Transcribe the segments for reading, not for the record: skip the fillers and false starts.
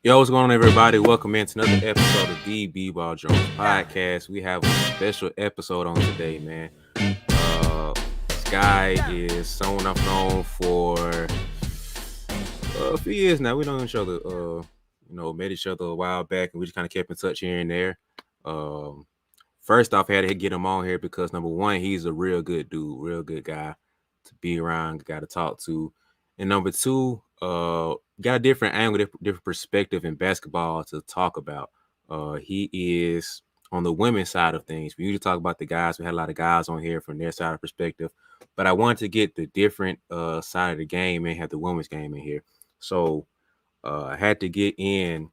Yo, what's going on, everybody? Welcome into another episode of the BeBall Jones podcast. We have a special episode on today, man. This guy is someone I've known for a few years now. We know each other, met each other a while back, and we just kind of kept in touch here and there. First off, I had to get him on here because number one, he's a real good dude, real good guy to be around, guy to talk to, and number two, got a different angle, different perspective in basketball to talk about. He is on the women's side of things. We usually talk about the guys. We had a lot of guys on here from their side of perspective, but I wanted to get the different side of the game and have the women's game in here. So I had to get in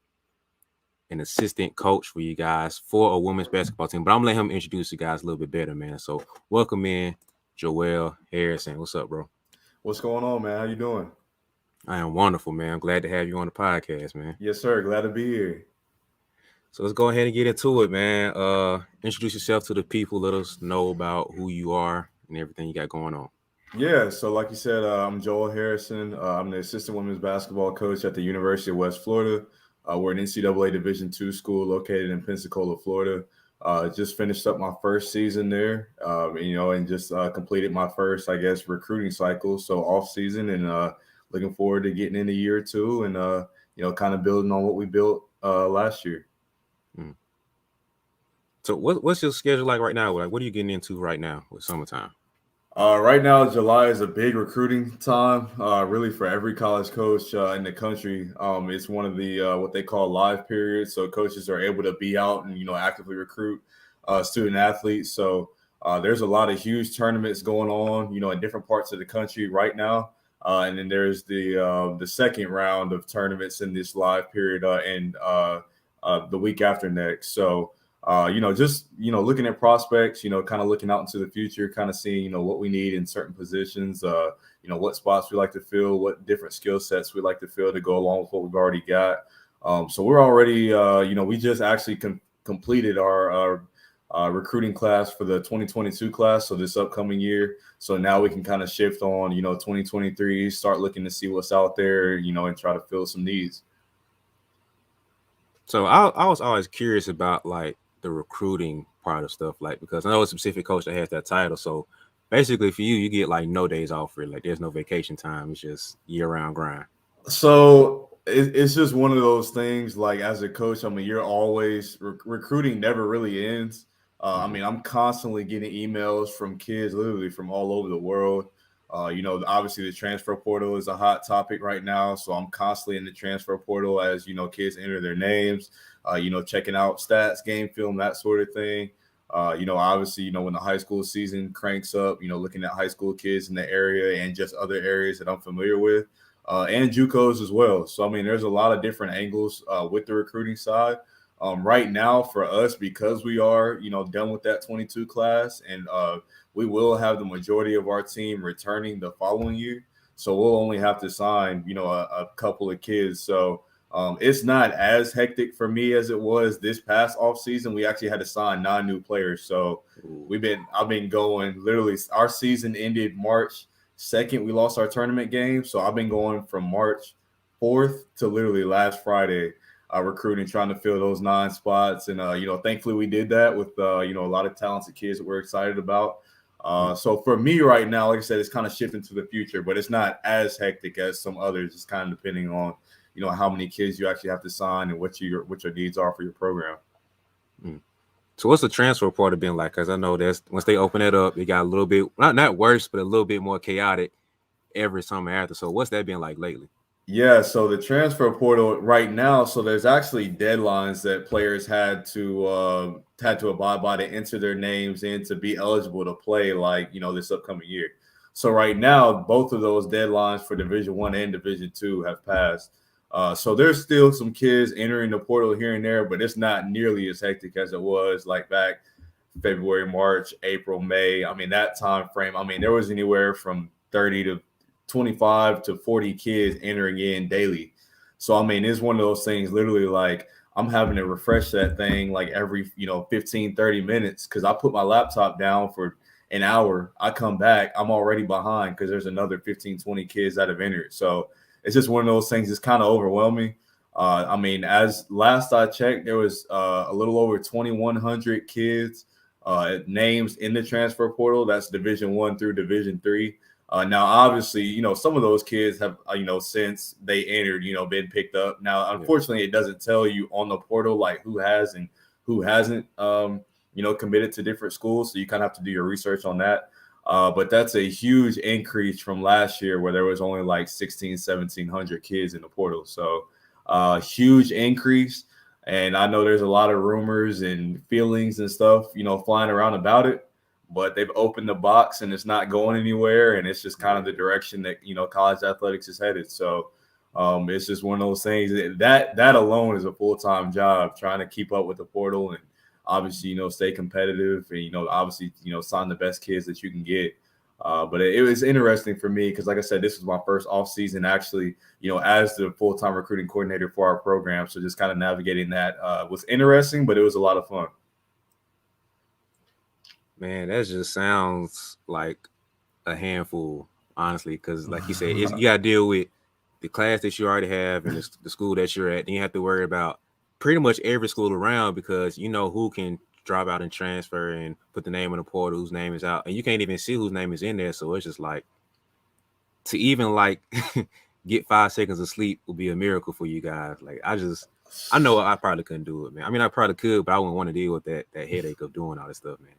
an assistant coach for you guys for a women's basketball team, but I'm gonna let him introduce you guys a little bit better, man. So welcome in, Joel Harrison. What's up, bro? What's going on, man? How you doing? I am wonderful, man. I'm glad to have you on the podcast, man. Yes, sir. Glad to be here. So let's go ahead and get into it, man. Introduce yourself to the people. Let us know about who you are and everything you got going on. Yeah, so like you said, I'm Joel Harrison. I'm the assistant women's basketball coach at the University of West Florida. We're an NCAA Division II school located in Pensacola, Florida. Just finished up my first season there, and just completed my first, recruiting cycle. So off season and looking forward to getting in a year or two and, kind of building on what we built last year. So what's your schedule like right now? Like, what are you getting into right now with summertime? Right now, July is a big recruiting time, really for every college coach in the country. It's one of the what they call live periods, so coaches are able to be out and actively recruit student athletes. So there's a lot of huge tournaments going on, in different parts of the country right now, and then there's the second round of tournaments in this live period and the week after next. So. Looking at prospects, kind of looking out into the future, kind of seeing, what we need in certain positions, what spots we like to fill, what different skill sets we like to fill to go along with what we've already got. So we're already, we just actually completed our recruiting class for the 2022 class. So this upcoming year. So now we can kind of shift on, 2023, start looking to see what's out there, and try to fill some needs. So I was always curious about like the recruiting part of stuff, like because I know a specific coach that has that title. So basically, for you, you get like no days off, really. Like there's no vacation time. It's just year-round grind. So it's just one of those things. Like as a coach, I mean, you're always recruiting never really ends. I mean, I'm constantly getting emails from kids, literally from all over the world. Obviously the transfer portal is a hot topic right now. So I'm constantly in the transfer portal as, kids enter their names, checking out stats, game film, that sort of thing. Obviously, when the high school season cranks up, looking at high school kids in the area and just other areas that I'm familiar with, and JUCOs as well. So, I mean, there's a lot of different angles with the recruiting side. Right now for us, because we are, done with that 22 class and we will have the majority of our team returning the following year. So we'll only have to sign, a couple of kids. So it's not as hectic for me as it was this past offseason. We actually had to sign 9 new players. So I've been going literally, our season ended March 2nd. We lost our tournament game. So I've been going from March 4th to literally last Friday. Recruiting, trying to fill those 9 spots. And, thankfully we did that with, a lot of talented kids that we're excited about. So for me right now, like I said, it's kind of shifting to the future, but it's not as hectic as some others. It's kind of depending on, how many kids you actually have to sign and what your needs are for your program. So what's the transfer portal been like? Because I know that's once they open it up, it got a little bit, not worse, but a little bit more chaotic every summer after. So what's that been like lately? Yeah, so the transfer portal right now, so there's actually deadlines that players had to abide by to enter their names in to be eligible to play, like this upcoming year. So right now, both of those deadlines for Division I and Division II have passed. So there's still some kids entering the portal here and there, but it's not nearly as hectic as it was like back February, March, April, May. I mean, that time frame. I mean, there was anywhere from 30 to 25 to 40 kids entering in daily. So, I mean, it's one of those things literally like I'm having to refresh that thing like every, 15, 30 minutes because I put my laptop down for an hour. I come back, I'm already behind because there's another 15, 20 kids that have entered. So it's just one of those things that's kind of overwhelming. I mean, as last I checked, there was a little over 2,100 kids names in the transfer portal. That's Division 1 through Division 3. Now, obviously, some of those kids have, since they entered, been picked up. Now, Yeah. unfortunately, it doesn't tell you on the portal like who has and who hasn't, committed to different schools. So you kind of have to do your research on that. But that's a huge increase from last year where there was only like 1,700 kids in the portal. So huge increase. And I know there's a lot of rumors and feelings and stuff, flying around about it. But they've opened the box and it's not going anywhere. And it's just kind of the direction that, college athletics is headed. So it's just one of those things that alone is a full-time job, trying to keep up with the portal and obviously, stay competitive and, obviously, sign the best kids that you can get. But it was interesting for me because, like I said, this was my first off season actually, as the full-time recruiting coordinator for our program. So just kind of navigating that was interesting, but it was a lot of fun. Man, that just sounds like a handful, honestly, because like you said, you got to deal with the class that you already have and the school that you're at. Then you have to worry about pretty much every school around because you know who can drop out and transfer and put the name in the portal, whose name is out, and you can't even see whose name is in there. So it's just like to even like get 5 seconds of sleep will be a miracle for you guys. Like I know I probably couldn't do it, man. I mean, I probably could, but I wouldn't want to deal with that headache of doing all this stuff, man.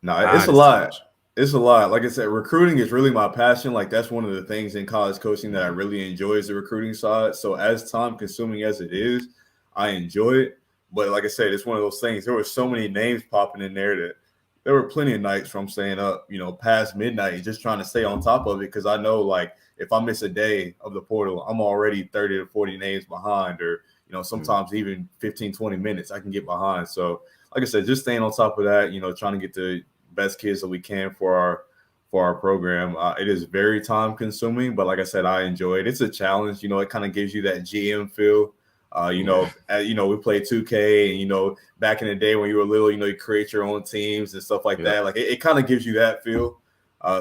No, it's God a is too lot. much. It's a lot. Like I said, recruiting is really my passion. Like that's one of the things in college coaching that I really enjoy is the recruiting side. So as time consuming as it is, I enjoy it. But like I said, it's one of those things. There were so many names popping in there that there were plenty of nights from staying up, past midnight, just trying to stay on top of it. Cause I know like if I miss a day of the portal, I'm already 30 to 40 names behind, or, sometimes even 15, 20 minutes I can get behind. So like I said, just staying on top of that, trying to get the best kids that we can for our program. It is very time consuming, but like I said, I enjoy it. It's a challenge. It kind of gives you that GM feel. We play 2K, and back in the day when you were little, you create your own teams and stuff like that. Like it kind of gives you that feel.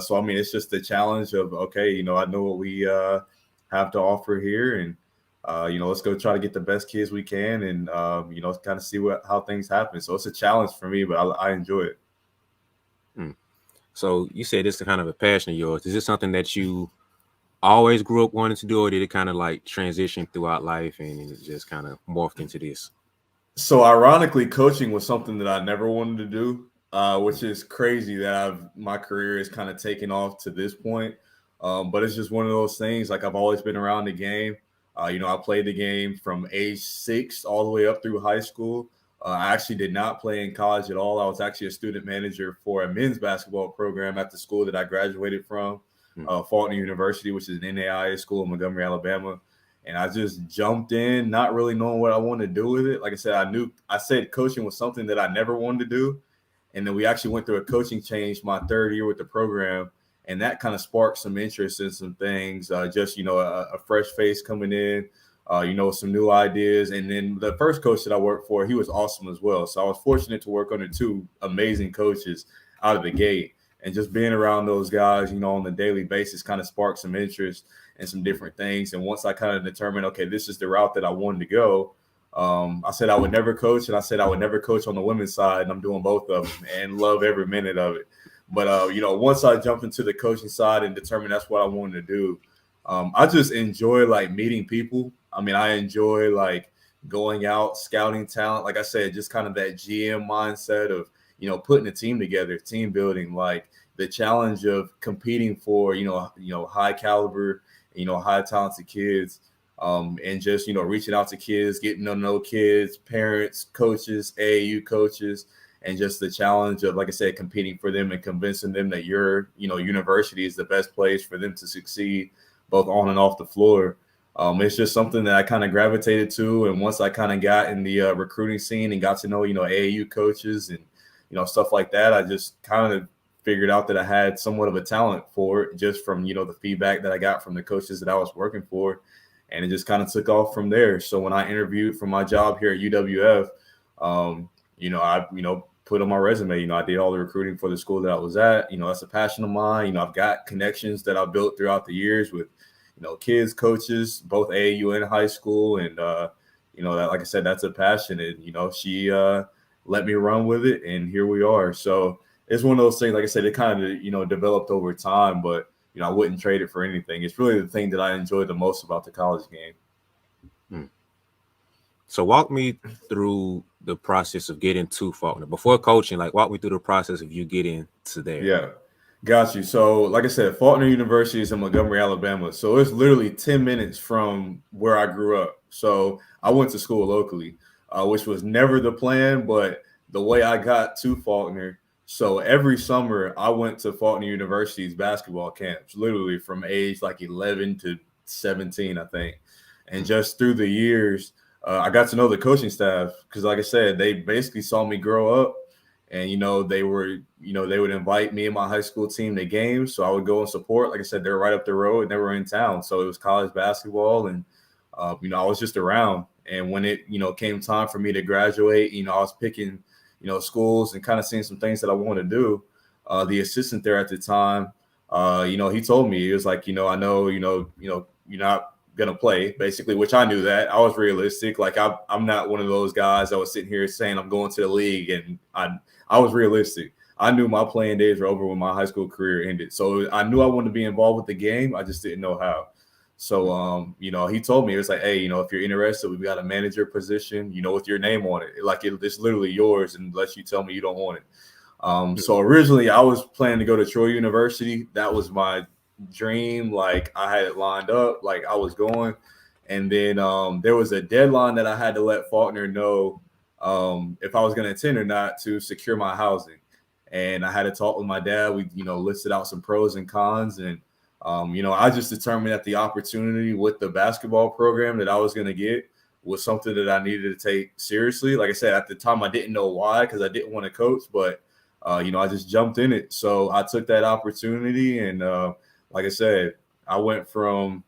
So I mean, it's just the challenge of okay, I know what we have to offer here, and let's go try to get the best kids we can, and kind of see how things happen. So it's a challenge for me, but I enjoy it. So you said this is kind of a passion of yours. Is this something that you always grew up wanting to do, or did it kind of like transition throughout life and it just kind of morphed into this? So ironically, coaching was something that I never wanted to do, which is crazy that my career is kind of taken off to this point. But it's just one of those things. Like I've always been around the game. I played the game from age 6 all the way up through high school. I actually did not play in college at all. I was actually a student manager for a men's basketball program at the school that I graduated from, Faulkner University, which is an NAIA school in Montgomery, Alabama. And I just jumped in, not really knowing what I wanted to do with it. Like I said, I said coaching was something that I never wanted to do. And then we actually went through a coaching change my 3rd year with the program. And that kind of sparked some interest in some things, just, a fresh face coming in, some new ideas. And then the first coach that I worked for, he was awesome as well. So I was fortunate to work under 2 amazing coaches out of the gate. And just being around those guys, on the daily basis kind of sparked some interest and some different things. And once I kind of determined, okay, this is the route that I wanted to go, I said I would never coach, and I said I would never coach on the women's side, and I'm doing both of them and love every minute of it. But, once I jumped into the coaching side and determined that's what I wanted to do, I just enjoy, like, meeting people. I mean, I enjoy, like, going out, scouting talent. Like I said, just kind of that GM mindset of, putting a team together, team building, like the challenge of competing for, high caliber, high talented kids. And just, reaching out to kids, getting to know kids, parents, coaches, AAU coaches, and just the challenge of, like I said, competing for them and convincing them that your, university is the best place for them to succeed, both on and off the floor. It's just something that I kind of gravitated to. And once I kind of got in the recruiting scene and got to know, AAU coaches and, stuff like that, I just kind of figured out that I had somewhat of a talent for it just from, the feedback that I got from the coaches that I was working for. And it just kind of took off from there. So when I interviewed for my job here at UWF, I, put on my resume, I did all the recruiting for the school that I was at. That's a passion of mine. I've got connections that I built throughout the years with, kids coaches, both AAU and high school. And, that, like I said, that's a passion. And, she let me run with it. And here we are. So it's one of those things, like I said, it kind of, developed over time. But, I wouldn't trade it for anything. It's really the thing that I enjoy the most about the college game. Hmm. So walk me through the process of getting to Faulkner before coaching. Like, walk me through the process of you getting to there. Yeah, got you. So, like I said, Faulkner University is in Montgomery, Alabama. So it's literally 10 minutes from where I grew up. So I went to school locally, which was never the plan, but the way I got to Faulkner. So every summer I went to Faulkner University's basketball camps, literally from age like 11 to 17, I think. And just through the years, I got to know the coaching staff because, like I said, they basically saw me grow up. And, they would invite me and my high school team to games. So I would go and support. Like I said, they're right up the road and they were in town. So it was college basketball. And, I was just around. And when it, came time for me to graduate, I was picking, schools and kind of seeing some things that I wanted to do. The assistant there at the time, he told me, he was like, I know, you're not going to play, basically, which I knew that. I was realistic. Like, I'm not one of those guys that was sitting here saying I'm going to the league. And I was realistic. I knew my playing days were over when my high school career ended. So I knew I wanted to be involved with the game. I just didn't know how. So, he told me, it was like, hey, if you're interested, we've got a manager position, with your name on it. Like, it's literally yours unless you tell me you don't want it. So originally I was planning to go to Troy University. That was my dream. Like, I had it lined up, like I was going. And then there was a deadline that I had to let Faulkner know if I was going to attend or not to secure my housing. And I had to talk with my dad. We, listed out some pros and cons. And, I just determined that the opportunity with the basketball program that I was going to get was something that I needed to take seriously. Like I said, at the time, I didn't know why because I didn't want to coach, but, I just jumped in it. So I took that opportunity. And like I said, I went from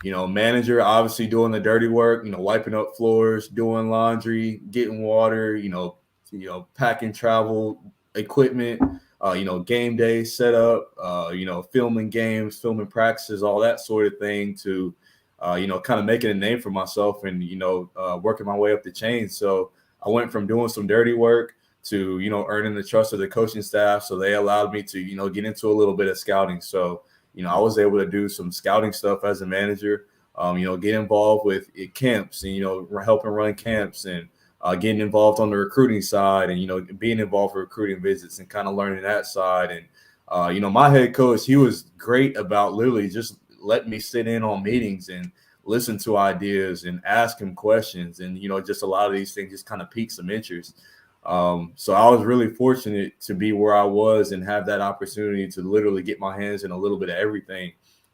manager, obviously doing the dirty work, wiping up floors, doing laundry, getting water, packing travel equipment, game day setup, filming games, filming practices, all that sort of thing to, kind of making a name for myself and, working my way up the chain. So I went from doing some dirty work to, earning the trust of the coaching staff. So they allowed me to, get into a little bit of scouting. So, I was able to do some scouting stuff as a manager, get involved with camps and, helping run camps and getting involved on the recruiting side and, being involved with recruiting visits and kind of learning that side. And, my head coach, he was great about literally just letting me sit in on meetings and listen to ideas and ask him questions. And, just a lot of these things just kind of piqued some interest. So I was really fortunate to be where I was and have that opportunity to literally get my hands in a little bit of everything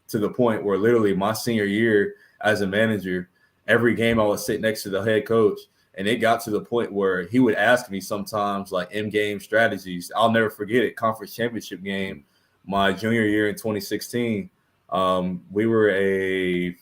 to the point where literally my senior year as a manager, every game I would sit next to the head coach. And it got to the point where he would ask me sometimes like in-game strategies. I'll never forget it. Conference championship game, my junior year in 2016. We were a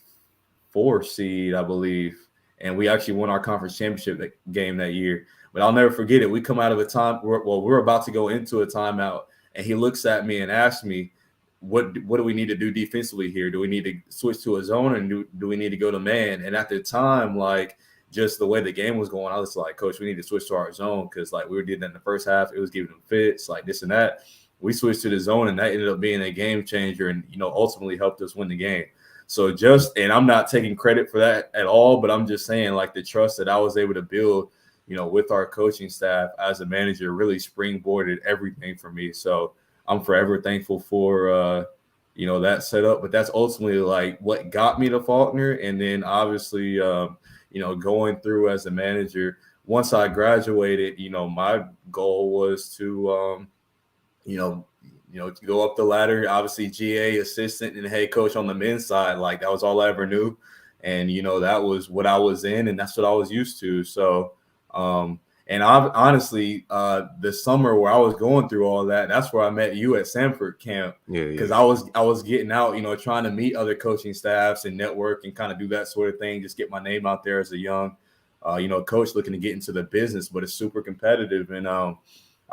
4 seed, I believe. And we actually won our conference championship game that year. But I'll never forget it. We come out of a time we're about to go into a timeout, and he looks at me and asks me, what do we need to do defensively here? Do we need to switch to a zone, or do we need to go to man? And at the time, like just the way the game was going, I was like, Coach, we need to switch to our zone because like we were doing that in the first half. It was giving them fits, like this and that. We switched to the zone, and that ended up being a game changer and, ultimately helped us win the game. So and I'm not taking credit for that at all, but I'm just saying like the trust that I was able to build with our coaching staff as a manager really springboarded everything for me. So I'm forever thankful for, that setup. But that's ultimately like what got me to Faulkner. And then obviously, going through as a manager, once I graduated, my goal was to, to go up the ladder. Obviously, GA, assistant, and head coach on the men's side. Like that was all I ever knew. And, that was what I was in and that's what I was used to. So, and I honestly, the summer where I was going through all that, that's where I met you at Sanford camp. Because I was getting out, trying to meet other coaching staffs and network and kind of do that sort of thing, just get my name out there as a young, coach looking to get into the business, but it's super competitive. And I'll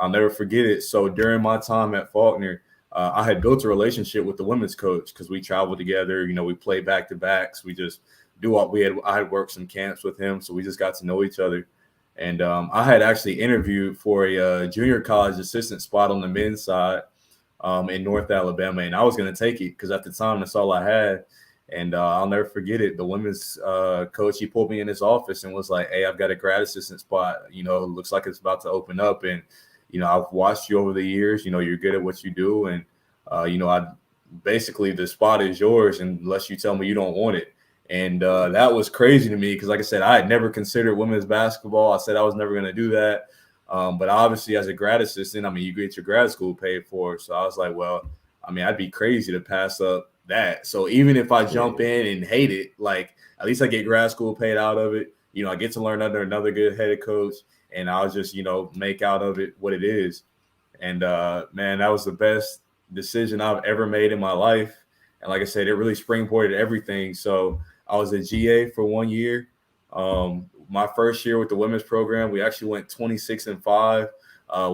never forget it. So during my time at Faulkner, I had built a relationship with the women's coach because we traveled together. We played back to backs. We just do what we had. I had worked some camps with him, so we just got to know each other. And I had actually interviewed for a junior college assistant spot on the men's side in North Alabama, and I was going to take it because at the time that's all I had. And I'll never forget it. The women's coach, he pulled me in his office and was like, "Hey, I've got a grad assistant spot. Looks like it's about to open up, and I've watched you over the years. You're good at what you do, and I basically the spot is yours unless you tell me you don't want it." And that was crazy to me because, like I said, I had never considered women's basketball. I said I was never going to do that. But obviously, as a grad assistant, I mean, you get your grad school paid for. So I was like, well, I mean, I'd be crazy to pass up that. So even if I jump in and hate it, like at least I get grad school paid out of it. I get to learn under another good head coach, and I'll just, make out of it what it is. And man, that was the best decision I've ever made in my life. And like I said, it really springboarded everything. So I was a GA for 1 year. My first year with the women's program, we actually went 26-5.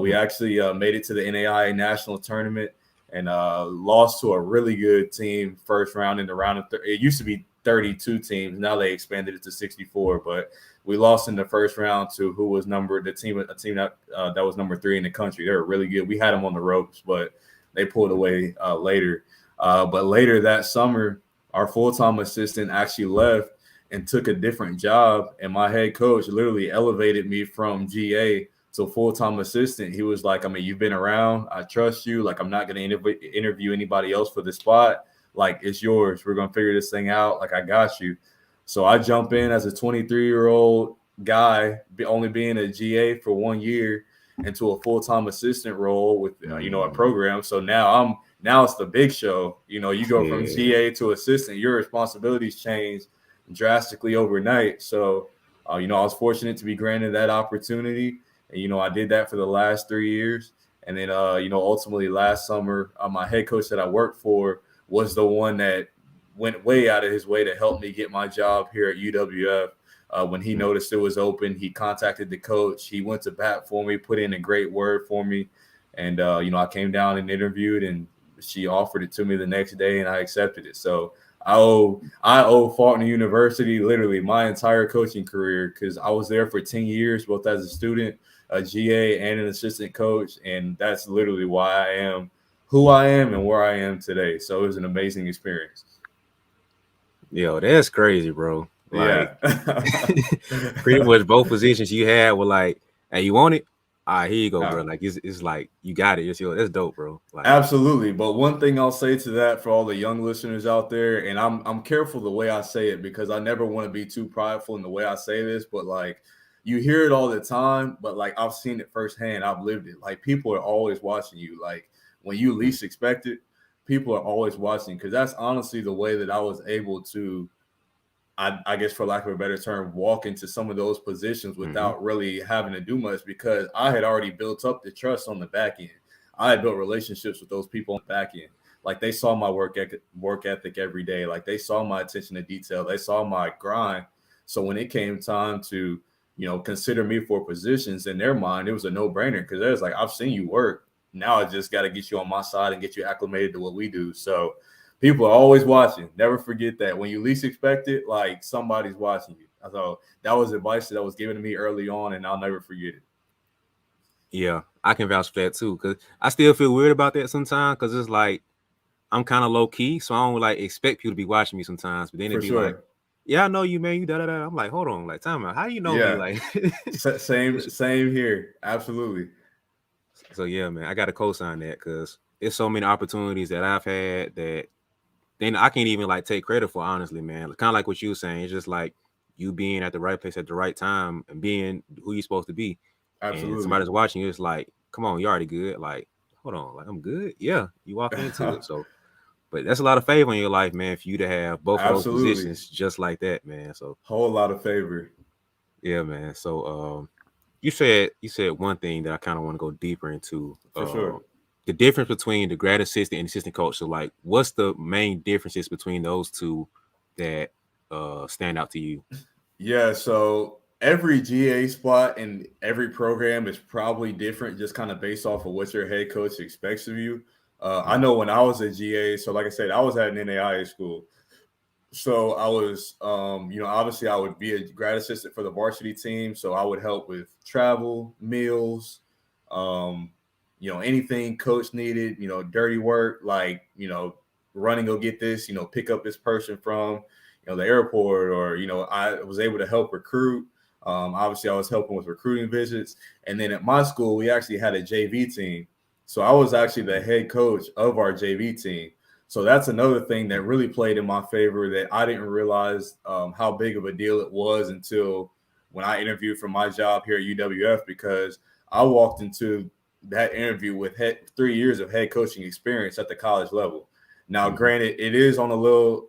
We actually made it to the NAIA national tournament and lost to a really good team first round in the round of it used to be 32 teams. Now they expanded it to 64, but we lost in the first round to who was a team that was number 3 in the country. They were really good. We had them on the ropes, but they pulled away later. But later that summer, our full-time assistant actually left and took a different job. And my head coach literally elevated me from GA to full-time assistant. He was like, I mean, you've been around. I trust you. Like, I'm not going to interview anybody else for the spot. Like, it's yours. We're going to figure this thing out. Like, I got you. So I jump in as a 23-year-old guy, only being a GA for 1 year, into a full-time assistant role with, a program. So now it's the big show. You go from GA to assistant, your responsibilities change drastically overnight. So, I was fortunate to be granted that opportunity. And, I did that for the last 3 years. And then, ultimately last summer, my head coach that I worked for was the one that went way out of his way to help me get my job here at UWF. When he noticed it was open, he contacted the coach. He went to bat for me, put in a great word for me. And, I came down and interviewed, and she offered it to me the next day, and I accepted it. So I owe Faulkner University literally my entire coaching career because I was there for 10 years, both as a student, a GA, and an assistant coach. And that's literally why I am who I am and where I am today. So it was an amazing experience. Yo, that's crazy, bro. Like, yeah. pretty much both positions you had were like, hey, you want it? All right, here you go, bro. Like, it's like, you got it. It's yours. That's dope, bro. Like, absolutely. But one thing I'll say to that for all the young listeners out there, and I'm careful the way I say it because I never want to be too prideful in the way I say this, but like, you hear it all the time, but like, I've seen it firsthand. I've lived it. Like, people are always watching you. Like, when you least expect it, people are always watching, because that's honestly the way that I was able to, I guess for lack of a better term, walk into some of those positions without really having to do much, because I had already built up the trust on the back end. I had built relationships with those people on the back end. Like, they saw my work ethic every day. Like, they saw my attention to detail. They saw my grind. So when it came time to, consider me for positions, in their mind, it was a no-brainer, because there's like, I've seen you work. Now I just got to get you on my side and get you acclimated to what we do. So people are always watching. Never forget that. When you least expect it, like, somebody's watching you. So that was advice that was given to me early on, and I'll never forget it. Yeah, I can vouch for that too, because I still feel weird about that sometimes, because it's like, I'm kind of low key, so I don't like expect people to be watching me sometimes. But then it'd be like, yeah, I know you, man. You da da da. I'm like, hold on, like, time out. How do you know me? Like, same here. Absolutely. So yeah, man, I got to co-sign that, because it's so many opportunities that I've had that then I can't even like take credit for, honestly, man. Kind of like what you were saying. It's just like you being at the right place at the right time and being who you're supposed to be. Absolutely. And somebody's watching you, it's like, come on, you already good. Like, hold on, like, I'm good. Yeah, you walk into it. So, but that's a lot of favor in your life, man, for you to have both of those positions just like that, man. So, whole lot of favor. Yeah, man. So, you said one thing that I kind of want to go deeper into. For sure. The difference between the grad assistant and assistant coach. So, like, what's the main differences between those two that stand out to you? Yeah, so every GA spot in every program is probably different, just kind of based off of what your head coach expects of you. I know when I was a GA, so like I said, I was at an NAIA school. So I was, obviously I would be a grad assistant for the varsity team. So I would help with travel, meals, um, anything coach needed, dirty work, like, running, go get this, pick up this person from, the airport, or, I was able to help recruit. Obviously I was helping with recruiting visits. And then at my school, we actually had a JV team. So I was actually the head coach of our JV team. So that's another thing that really played in my favor that I didn't realize how big of a deal it was until when I interviewed for my job here at UWF, because I walked into that interview with 3 years of head coaching experience at the college level. Now, granted, it is on a little,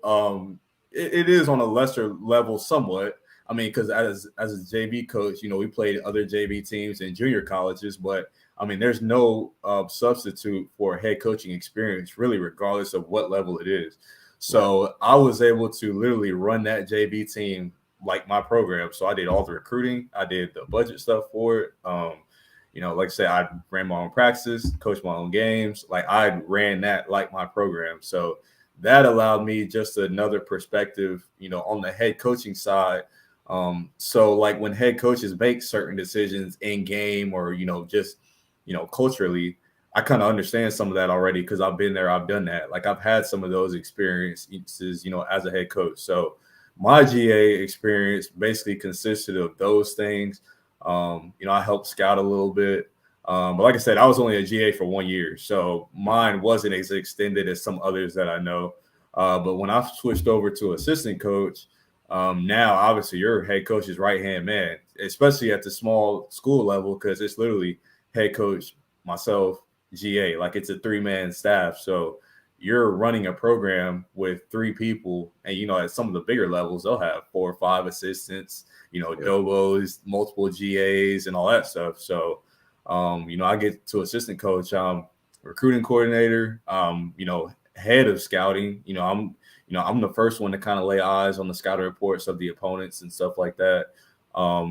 it is on a lesser level somewhat. I mean, because as a JV coach, we played other JV teams in junior colleges, but I mean, there's no substitute for head coaching experience, really, regardless of what level it is. So I was able to literally run that JV team like my program. So I did all the recruiting, I did the budget stuff for it. Like I said, I ran my own practices, coached my own games. Like I ran that like my program. So that allowed me just another perspective, on the head coaching side. So like when head coaches make certain decisions in game, or, just culturally, I kind of understand some of that already because I've been there, I've done that. Like I've had some of those experiences, as a head coach. So my GA experience basically consisted of those things. I helped scout a little bit. But like I said, I was only a GA for 1 year. So mine wasn't as extended as some others that I know. But when I switched over to assistant coach, now obviously your head coach's right-hand man, especially at the small school level, because it's literally head coach, myself, GA, like it's a 3-man staff. So you're running a program with 3 people, and at some of the bigger levels, they'll have 4 or 5 assistants, Dobos, multiple GAs, and all that stuff. So, I get to assistant coach, recruiting coordinator, head of scouting. I'm the first one to kind of lay eyes on the scouting reports of the opponents and stuff like that.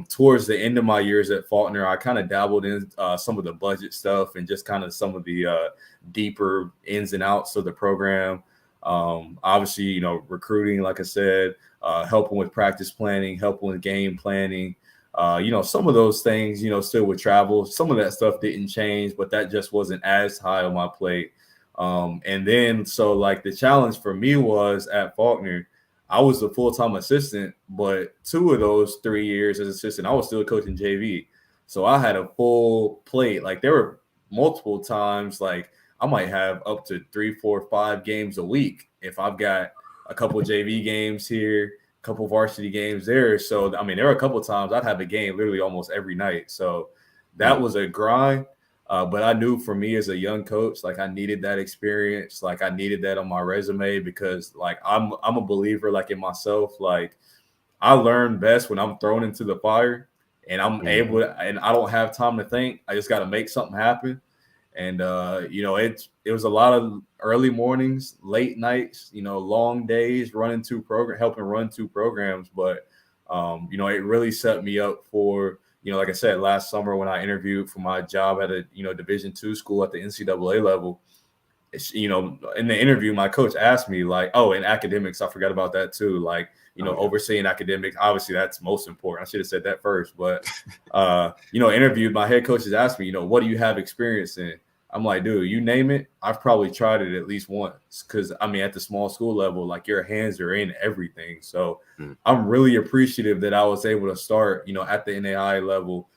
Towards the end of my years at Faulkner, I kind of dabbled in some of the budget stuff and just kind of some of the deeper ins and outs of the program. Obviously, recruiting, like I said, helping with practice planning, helping with game planning. Some of those things, still with travel. Some of that stuff didn't change, but that just wasn't as high on my plate. And then, so like the challenge for me was at Faulkner, I was a full-time assistant, but 2 of those 3 years as assistant, I was still coaching JV. So I had a full plate. Like there were multiple times, like I might have up to 3, 4, 5 games a week if I've got a couple JV games here, a couple varsity games there. So, I mean, there were a couple of times I'd have a game literally almost every night. So that was a grind. But I knew for me as a young coach, like I needed that experience. Like I needed that on my resume because like I'm a believer like in myself. Like I learn best when I'm thrown into the fire and I'm able to, and I don't have time to think. I just got to make something happen. And it was a lot of early mornings, late nights, long days helping run 2 programs. But it really set me up for, like I said, last summer when I interviewed for my job at a, Division II school at the NCAA level, in the interview, my coach asked me like, oh, in academics, I forgot about that too. Like, overseeing academics, obviously that's most important. I should have said that first, but, interviewed, my head coaches asked me, what do you have experience in? I'm like, dude, you name it, I've probably tried it at least once. Cause I mean, at the small school level, like your hands are in everything. So I'm really appreciative that I was able to start, at the NAI level,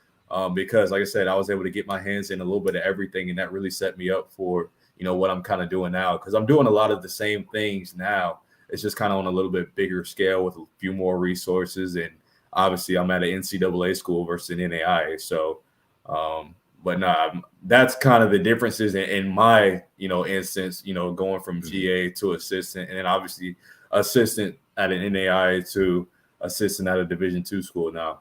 because like I said, I was able to get my hands in a little bit of everything. And that really set me up for, what I'm kind of doing now. Cause I'm doing a lot of the same things now. It's just kind of on a little bit bigger scale with a few more resources. And obviously I'm at an NCAA school versus an NAIA. So, but that's kind of the differences in my, instance, going from GA to assistant, and then obviously assistant at an NAIA to assistant at a Division II school now.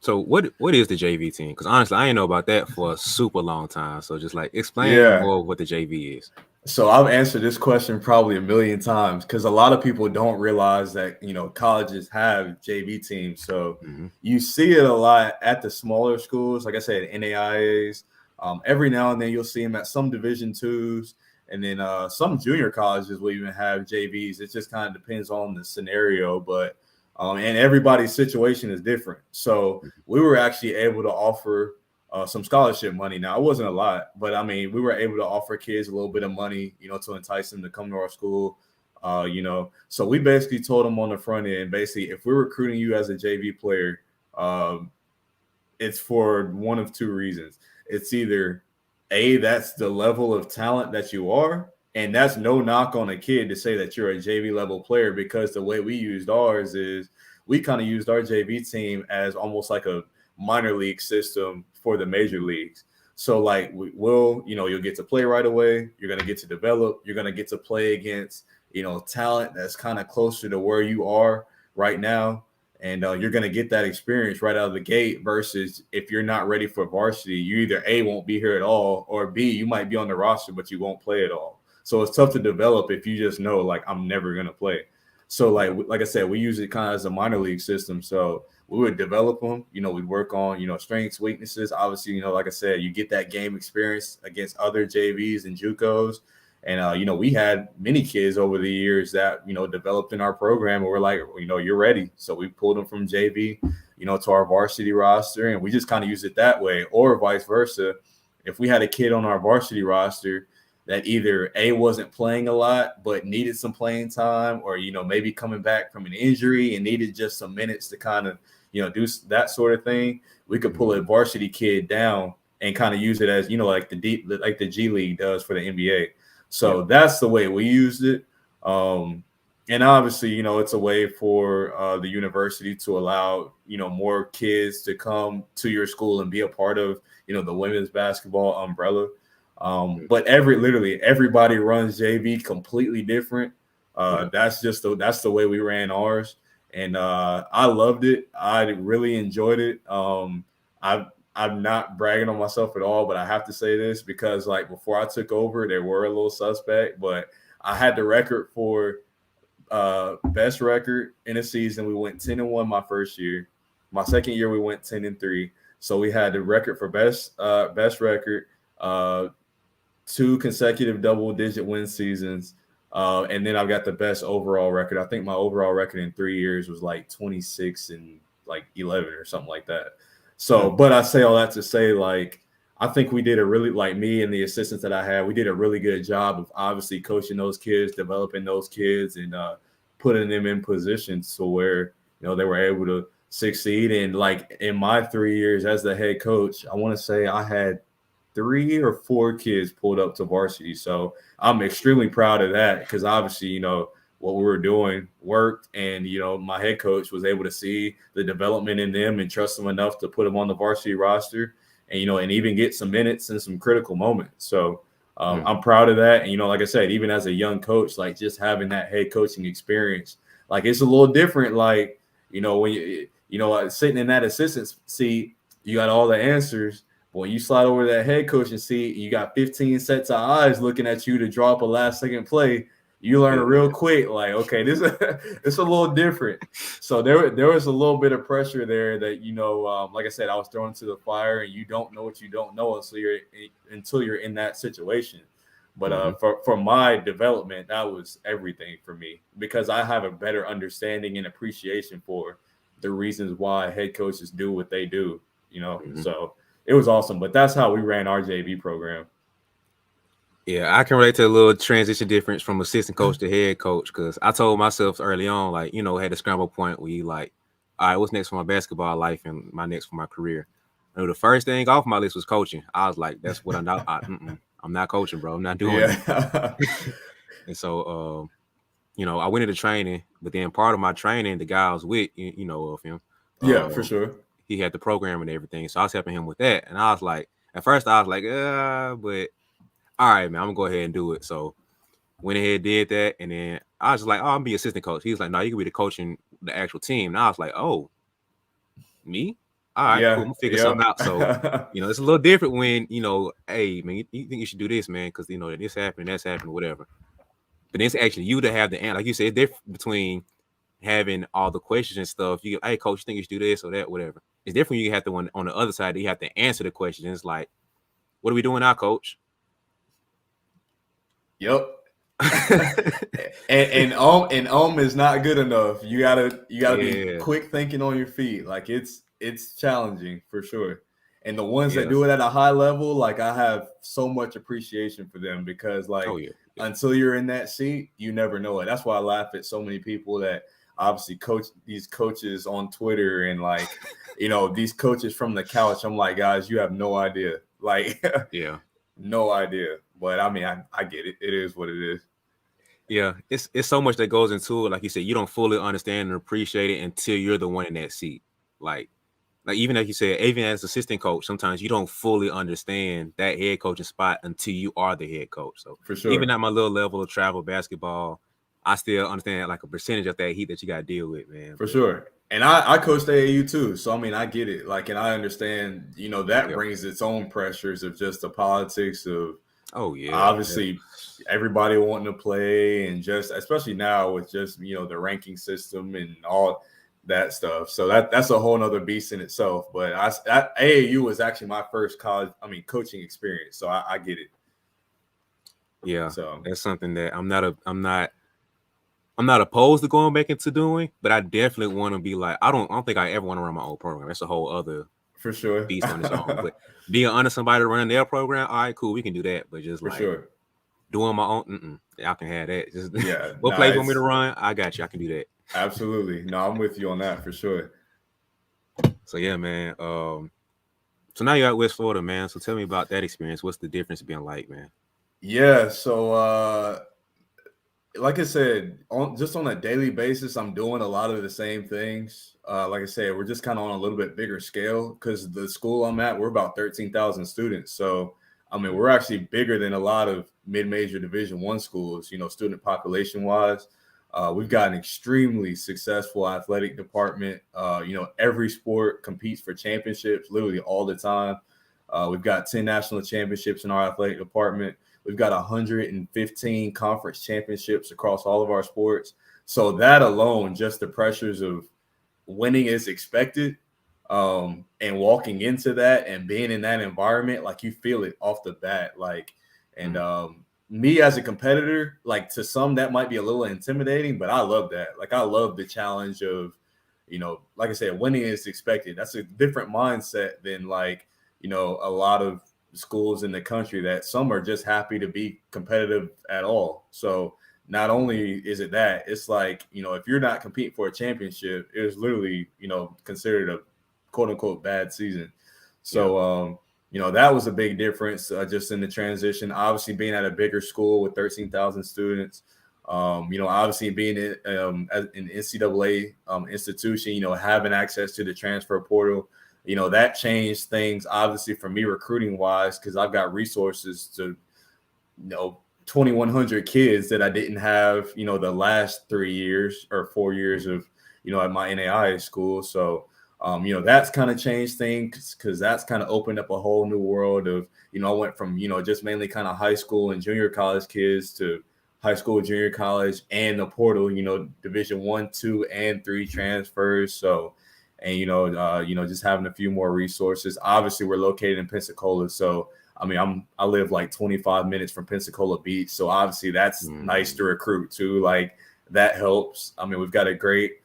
So what is the JV team? Because honestly, I ain't know about that for a super long time. So just like explain more of what the JV is. So I've answered this question probably a million times because a lot of people don't realize that, colleges have JV teams. So you see it a lot at the smaller schools, like I said, NAIAs, Every now and then you'll see him at some Division twos, and then some junior colleges will even have JVs. It just kind of depends on the scenario, but and everybody's situation is different. So we were actually able to offer some scholarship money. Now, it wasn't a lot, but I mean, we were able to offer kids a little bit of money, to entice them to come to our school. So we basically told them on the front end, basically, if we're recruiting you as a JV player, it's for one of two reasons. It's either A, that's the level of talent that you are, and that's no knock on a kid to say that you're a JV level player, because the way we used ours is we kind of used our JV team as almost like a minor league system for the major leagues. So like you'll get to play right away. You're going to get to develop. You're going to get to play against, talent that's kind of closer to where you are right now. And you're going to get that experience right out of the gate versus if you're not ready for varsity, you either A, won't be here at all, or B, you might be on the roster, but you won't play at all. So it's tough to develop if you just know, like, I'm never going to play. So like I said, we use it kind of as a minor league system. So we would develop them, we'd work on, strengths, weaknesses. Obviously, like I said, you get that game experience against other JVs and JUCOs. And, we had many kids over the years that, developed in our program and we're like, you're ready. So we pulled them from JV, to our varsity roster, and we just kind of use it that way, or vice versa. If we had a kid on our varsity roster that either A, wasn't playing a lot, but needed some playing time, or, maybe coming back from an injury and needed just some minutes to kind of, do that sort of thing, we could pull a varsity kid down and kind of use it as, like the G League does for the NBA. So that's the way we used it. And obviously, it's a way for the university to allow, more kids to come to your school and be a part of, the women's basketball umbrella. But literally everybody runs JV completely different. That's the way we ran ours. And I loved it. I really enjoyed it. I'm not bragging on myself at all, but I have to say this because, like, before I took over, they were a little suspect, but I had the record for best record in a season. We went 10-1 my first year. My second year, we went 10-3. So we had the record for best record, 2 consecutive double-digit win seasons, and then I've got the best overall record. I think my overall record in 3 years was like 26-11 or something like that. So, but I say all that to say, like, I think we did me and the assistants that I had, we did a really good job of obviously coaching those kids, developing those kids, and putting them in positions to where, they were able to succeed. And like in my 3 years as the head coach, I want to say I had 3 or 4 kids pulled up to varsity. So I'm extremely proud of that because obviously, what we were doing worked, and my head coach was able to see the development in them and trust them enough to put them on the varsity roster, and and even get some minutes in some critical moments. So I'm proud of that. And like I said, even as a young coach, like just having that head coaching experience, like it's a little different. Like when you sitting in that assistant seat, you got all the answers. But when you slide over that head coaching seat, you got 15 sets of eyes looking at you to drop a last second play. You learn real quick, like, okay, this it's a little different. So there was a little bit of pressure there that, like I said, I was thrown into the fire, and you don't know what you don't know until you're in that situation. But for my development, that was everything for me because I have a better understanding and appreciation for the reasons why head coaches do what they do, So it was awesome. But that's how we ran our JV program. Yeah, I can relate to a little transition difference from assistant coach to head coach because I told myself early on, like, had a scramble point where you like, all right, what's next for my basketball life and my next for my career? And the first thing off my list was coaching. I was like, that's what I'm not. I'm not coaching, bro. I'm not doing it. And so, I went into training, but then part of my training, the guy I was with, of him. Yeah, for sure. He had the program and everything. So I was helping him with that. And I was like, at first I was like, but all right, man, I'm gonna go ahead and do it. So went ahead, did that, and then I was just like, oh, I'm be assistant coach. He was like, no, you can be the coaching the actual team. And I was like, oh, me? All right, cool. I'm gonna figure something out. So, it's a little different when, hey, man, you think you should do this, man, because this happened, that's happened, whatever. But it's actually you to have the answer. Like you said, it's different between having all the questions and stuff. You, hey, coach, you think you should do this or that, whatever. It's different. You have to on the other side, you have to answer the question. It's like, What are we doing now, coach? Yep. and is not good enough. You gotta be Yeah, quick thinking on your feet. Like it's challenging for sure. And the ones that yeah. do it at a high level, like I have so much appreciation for them because Oh like yeah, yeah, until you're in that seat, you never know it. That's why I laugh at so many people that obviously coach these coaches on Twitter and like, these coaches from the couch. I'm like, guys, you have no idea. Like yeah. no idea. But I mean, I get it. It is what it is. Yeah, it's so much that goes into it. Like you said, you don't fully understand and appreciate it until you're the one in that seat. Like even like you said, even as assistant coach, sometimes you don't fully understand that head coaching spot until you are the head coach. So For even sure. at my little level of travel basketball, I still understand like a percentage of that heat that you got to deal with, man. For But sure. And I coached AAU too. So I mean I get it. Like and I understand, that yeah, brings its own pressures of just the politics of oh yeah, yeah, obviously everybody wanting to play and just especially now with just the ranking system and all that stuff. So that's a whole nother beast in itself. But AAU was actually my first coaching experience. So I get it. yeah. So That's something that I'm not opposed to going back into doing, but I definitely want to be like I don't think I ever want to run my own program. That's a whole other for sure. beast on its own. But being under somebody running their program, all right, cool, we can do that. But just For like sure. doing my own, y'all can have that. Just Yeah. what Nah, plays want me to it's run? I got you. I can do that. absolutely. No, I'm with you on that for sure. So yeah, man. So now you're at West Florida, man. So tell me about that experience. What's the difference being like, man? Yeah, so like I said, on a daily basis, I'm doing a lot of the same things. Like I said, we're just kind of on a little bit bigger scale because the school I'm at, we're about 13,000 students. So I mean, we're actually bigger than a lot of mid-major Division I schools. Student population wise. We've got an extremely successful athletic department. Every sport competes for championships literally all the time. We've got 10 national championships in our athletic department. We've got 115 conference championships across all of our sports. So that alone, just the pressures of winning is expected, and walking into that and being in that environment, like you feel it off the bat. Like, and me as a competitor, like to some that might be a little intimidating, but I love that. Like I love the challenge of, like I said, winning is expected. That's a different mindset than like, a lot of schools in the country that some are just happy to be competitive at all. So not only is it that, it's like, if you're not competing for a championship, it's literally, considered a quote unquote bad season. Yeah. So, that was a big difference just in the transition. Obviously, being at a bigger school with 13,000 students, obviously being in an NCAA institution, having access to the transfer portal, that changed things obviously for me recruiting wise because I've got resources to, 2,100 kids that I didn't have, the last 3 years or 4 years of, at my NAIA school. So, that's kind of changed things because that's kind of opened up a whole new world of, I went from, just mainly kind of high school and junior college kids to high school, junior college, and the portal, Division I, II, and III transfers. So, and just having a few more resources. Obviously, we're located in Pensacola, so I mean, I live like 25 minutes from Pensacola Beach, so obviously that's nice to recruit too. Like that helps. I mean, we've got a great,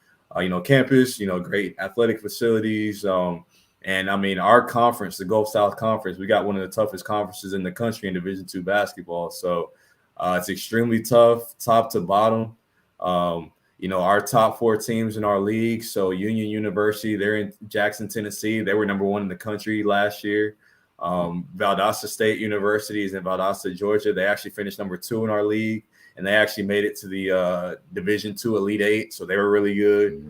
campus, great athletic facilities. And I mean, our conference, the Gulf South Conference, we got one of the toughest conferences in the country in Division II basketball. So it's extremely tough, top to bottom. Our top 4 teams in our league. So Union University, they're in Jackson, Tennessee. They were number 1 in the country last year. Valdosta State University is in Valdosta, Georgia. They actually finished number 2 in our league, and they actually made it to the Division II Elite 8, so they were really good.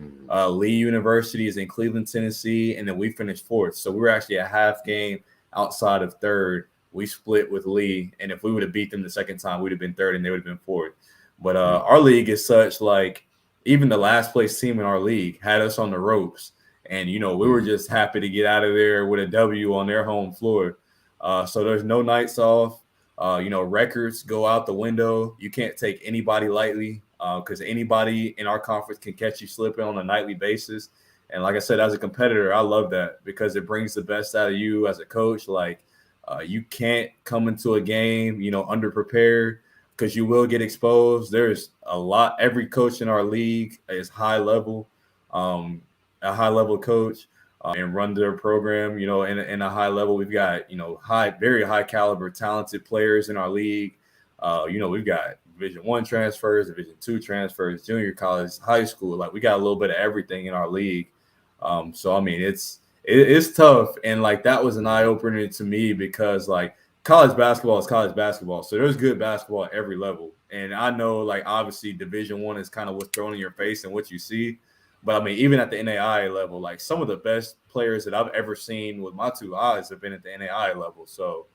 Lee University is in Cleveland, Tennessee, and then we finished 4th. So we were actually a half game outside of 3rd. We split with Lee, and if we would have beat them the second time, we'd have been 3rd, and they would have been 4th. But our league is such, like, even the last place team in our league had us on the ropes. And, we were just happy to get out of there with a W on their home floor. So there's no nights off. Records go out the window. You can't take anybody lightly because anybody in our conference can catch you slipping on a nightly basis. And like I said, as a competitor, I love that because it brings the best out of you as a coach. Like, You can't come into a game, underprepared because you will get exposed. There's a lot. Every coach in our league is high level, a high level coach, and run their program. In a high level, we've got very high caliber, talented players in our league. We've got Division I transfers, Division II transfers, junior college, high school. Like we got a little bit of everything in our league. So I mean, it's tough, and like that was an eye opener to me because like college basketball is college basketball, so there's good basketball at every level. And I know like obviously Division I is kind of what's thrown in your face and what you see, but I mean even at the NAIA level, like some of the best players that I've ever seen with my two eyes have been at the NAIA level. So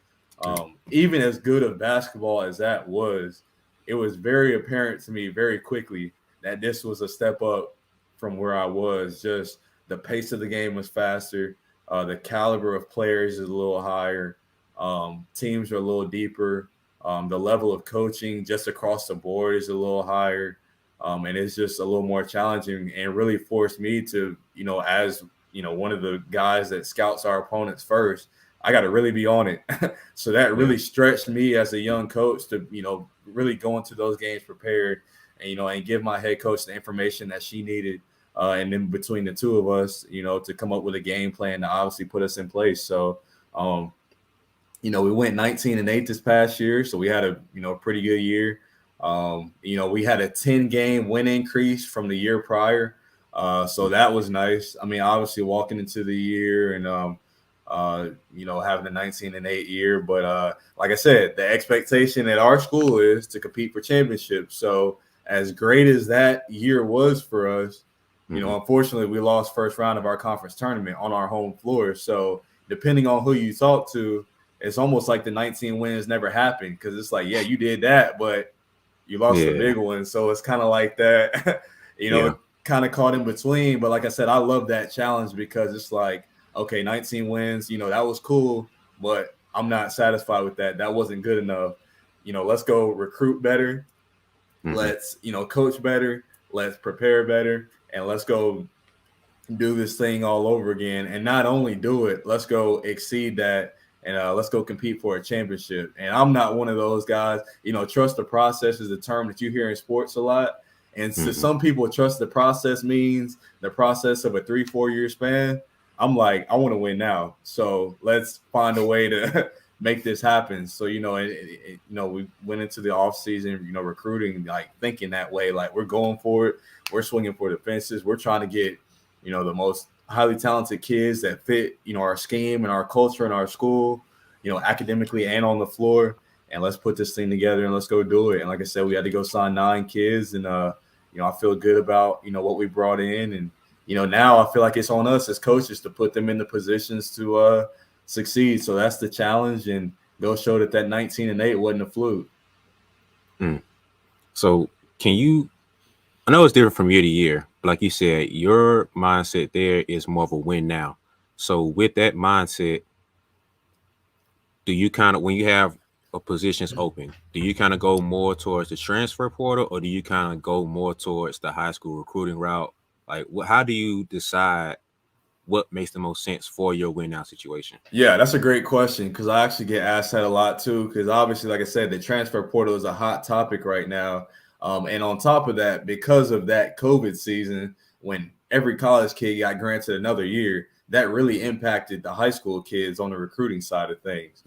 even as good of basketball as that was, it was very apparent to me very quickly that this was a step up from where I was. Just the pace of the game was faster. The caliber of players is a little higher. Teams are a little deeper. The level of coaching just across the board is a little higher. And it's just a little more challenging and really forced me to, as, one of the guys that scouts our opponents first, I got to really be on it. So that really stretched me as a young coach to, really go into those games prepared and, and give my head coach the information that she needed. And then between the two of us, to come up with a game plan to obviously put us in place. So, we went 19-8 this past year. So we had a, pretty good year. We had a 10-game win increase from the year prior. So that was nice. I mean, obviously walking into the year and, having a 19-8 year. But like I said, the expectation at our school is to compete for championships. So as great as that year was for us, unfortunately, we lost first round of our conference tournament on our home floor. So depending on who you talk to, it's almost like the 19 wins never happened because it's like, yeah, you did that, but you lost the big one. So it's kind of like that, kind of caught in between. But like I said, I love that challenge because it's like, okay, 19 wins, that was cool, but I'm not satisfied with that. That wasn't good enough. Let's go recruit better. Let's, coach better. Let's prepare better. And let's go do this thing all over again. And not only do it, let's go exceed that and let's go compete for a championship. And I'm not one of those guys, trust the process is a term that you hear in sports a lot. And to some people, trust the process means the process of a 3-4 year span. I'm like, I want to win now. So let's find a way to make this happen. So, we went into the off season, recruiting, like thinking that way, like we're going for it. We're swinging for the fences. We're trying to get, the most highly talented kids that fit, our scheme and our culture and our school, academically and on the floor. And let's put this thing together and let's go do it. And like I said, we had to go sign 9 kids. And, I feel good about, what we brought in. And, now I feel like it's on us as coaches to put them in the positions to succeed. So that's the challenge. And go show that 19-8 wasn't a fluke. So I know it's different from year to year, but like you said, your mindset there is more of a win now. So with that mindset, do you kind of, when you have a positions open, do you kind of go more towards the transfer portal or do you kind of go more towards the high school recruiting route? Like, how do you decide what makes the most sense for your win now situation? Yeah, that's a great question because I actually get asked that a lot too. Because obviously, like I said, the transfer portal is a hot topic right now. And on top of that, because of that COVID season, when every college kid got granted another year, that really impacted the high school kids on the recruiting side of things.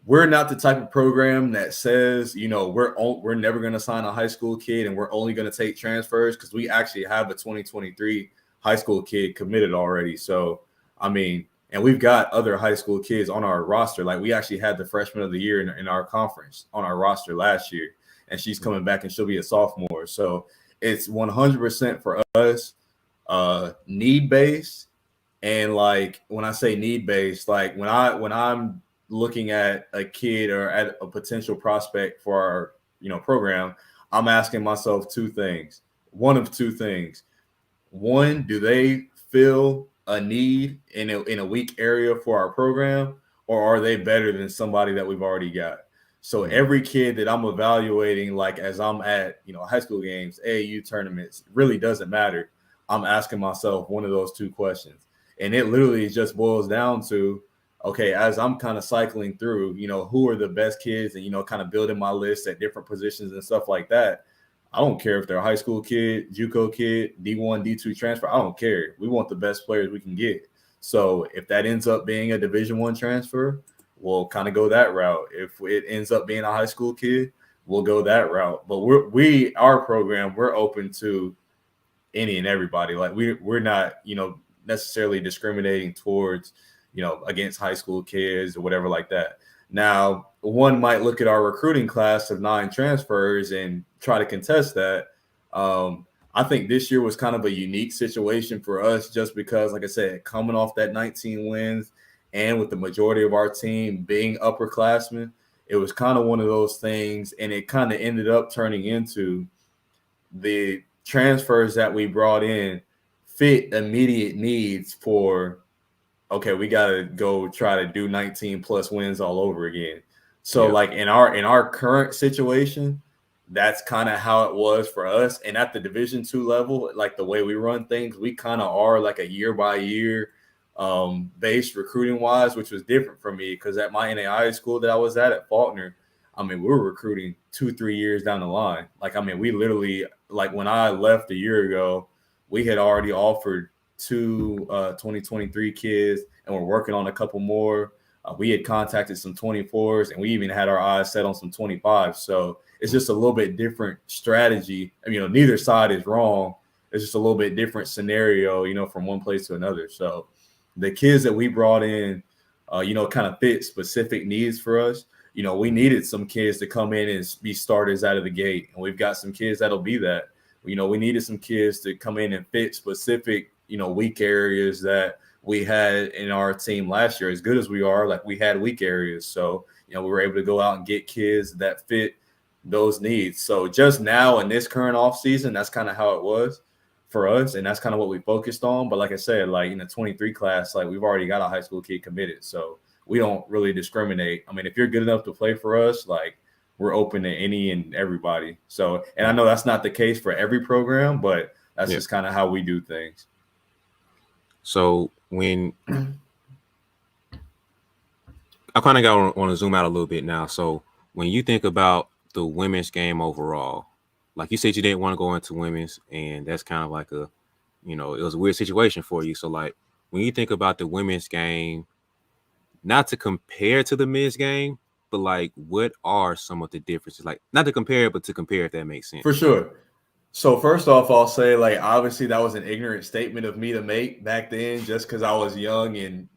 We're not the type of program that says, we're never going to sign a high school kid and we're only going to take transfers because we actually have a 2023 high school kid committed already. So, I mean, and we've got other high school kids on our roster. Like we actually had the freshman of the year in our conference on our roster last year, and she's coming back and she'll be a sophomore. So it's 100% for us, need-based. And like, when I say need-based, like when I'm looking at a kid or at a potential prospect for our, program, I'm asking myself one of two things. One, do they fill a need in a weak area for our program, or are they better than somebody that we've already got? So every kid that I'm evaluating, like as I'm at, high school games, AAU tournaments, really doesn't matter. I'm asking myself one of those two questions. And it literally just boils down to, okay, as I'm kind of cycling through, who are the best kids and, kind of building my list at different positions and stuff like that. I don't care if they're a high school kid, JUCO kid, D1, D2 transfer. I don't care. We want the best players we can get. So if that ends up being a Division I transfer, we'll kind of go that route. If it ends up being a high school kid, we'll go that route. But our program, we're open to any and everybody. Like we're not, necessarily discriminating towards, against high school kids or whatever like that. Now, one might look at our recruiting class of 9 transfers and try to contest that. I think this year was kind of a unique situation for us just because, like I said, coming off that 19 wins and with the majority of our team being upperclassmen, it was kind of one of those things, and it kind of ended up turning into the transfers that we brought in fit immediate needs for, okay, we got to go try to do 19 plus wins all over again. So like in our current situation, that's kind of how it was for us. And at the Division II level, like the way we run things, we kind of are like a year by year based recruiting wise, which was different for me because at my NAIA school that I was at Faulkner, I mean, we were recruiting 2-3 years down the line. Like, I mean, we literally, like when I left a year ago, we had already offered 2 2023 kids, and we're working on a couple more. We had contacted some 24s, and we even had our eyes set on some 25s. So it's just a little bit different strategy. I mean, neither side is wrong. It's just a little bit different scenario, from one place to another. So the kids that we brought in, kind of fit specific needs for us. We needed some kids to come in and be starters out of the gate, and we've got some kids that'll be that. We needed some kids to come in and fit specific, weak areas that we had in our team last year. As good as we are, like we had weak areas. So, we were able to go out and get kids that fit those needs. So just now in this current off season, that's kind of how it was for us. And that's kind of what we focused on. But like I said, like in the 23 class, like we've already got a high school kid committed. So we don't really discriminate. I mean, if you're good enough to play for us, like we're open to any and everybody. So, and I know that's not the case for every program, but that's just kind of how we do things. So when I kind of want to zoom out a little bit now. So when you think about the women's game overall, like you said, you didn't want to go into women's, and that's kind of like it was a weird situation for you. So like when you think about the women's game, not to compare to the men's game, but like what are some of the differences? Like not to compare, but to compare, if that makes sense. For sure. So first off, I'll say, like, obviously that was an ignorant statement of me to make back then just because I was young and,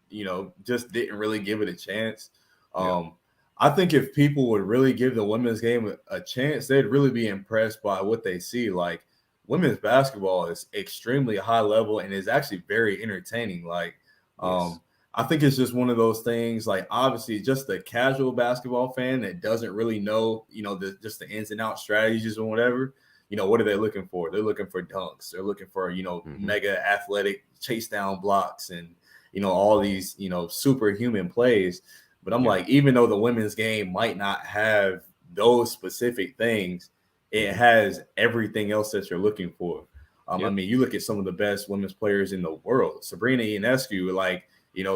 just didn't really give it a chance. I think if people would really give the women's game a chance, they'd really be impressed by what they see. Like women's basketball is extremely high level and is actually very entertaining. Like, I think it's just one of those things, like obviously just the casual basketball fan that doesn't really know, just the ins and outs strategies or whatever. What are they looking for? They're looking for dunks. They're looking for, mega athletic chase down blocks and, all these, superhuman plays. But I'm like, even though the women's game might not have those specific things, it has everything else that you're looking for. I mean, you look at some of the best women's players in the world. Sabrina Ionescu, like,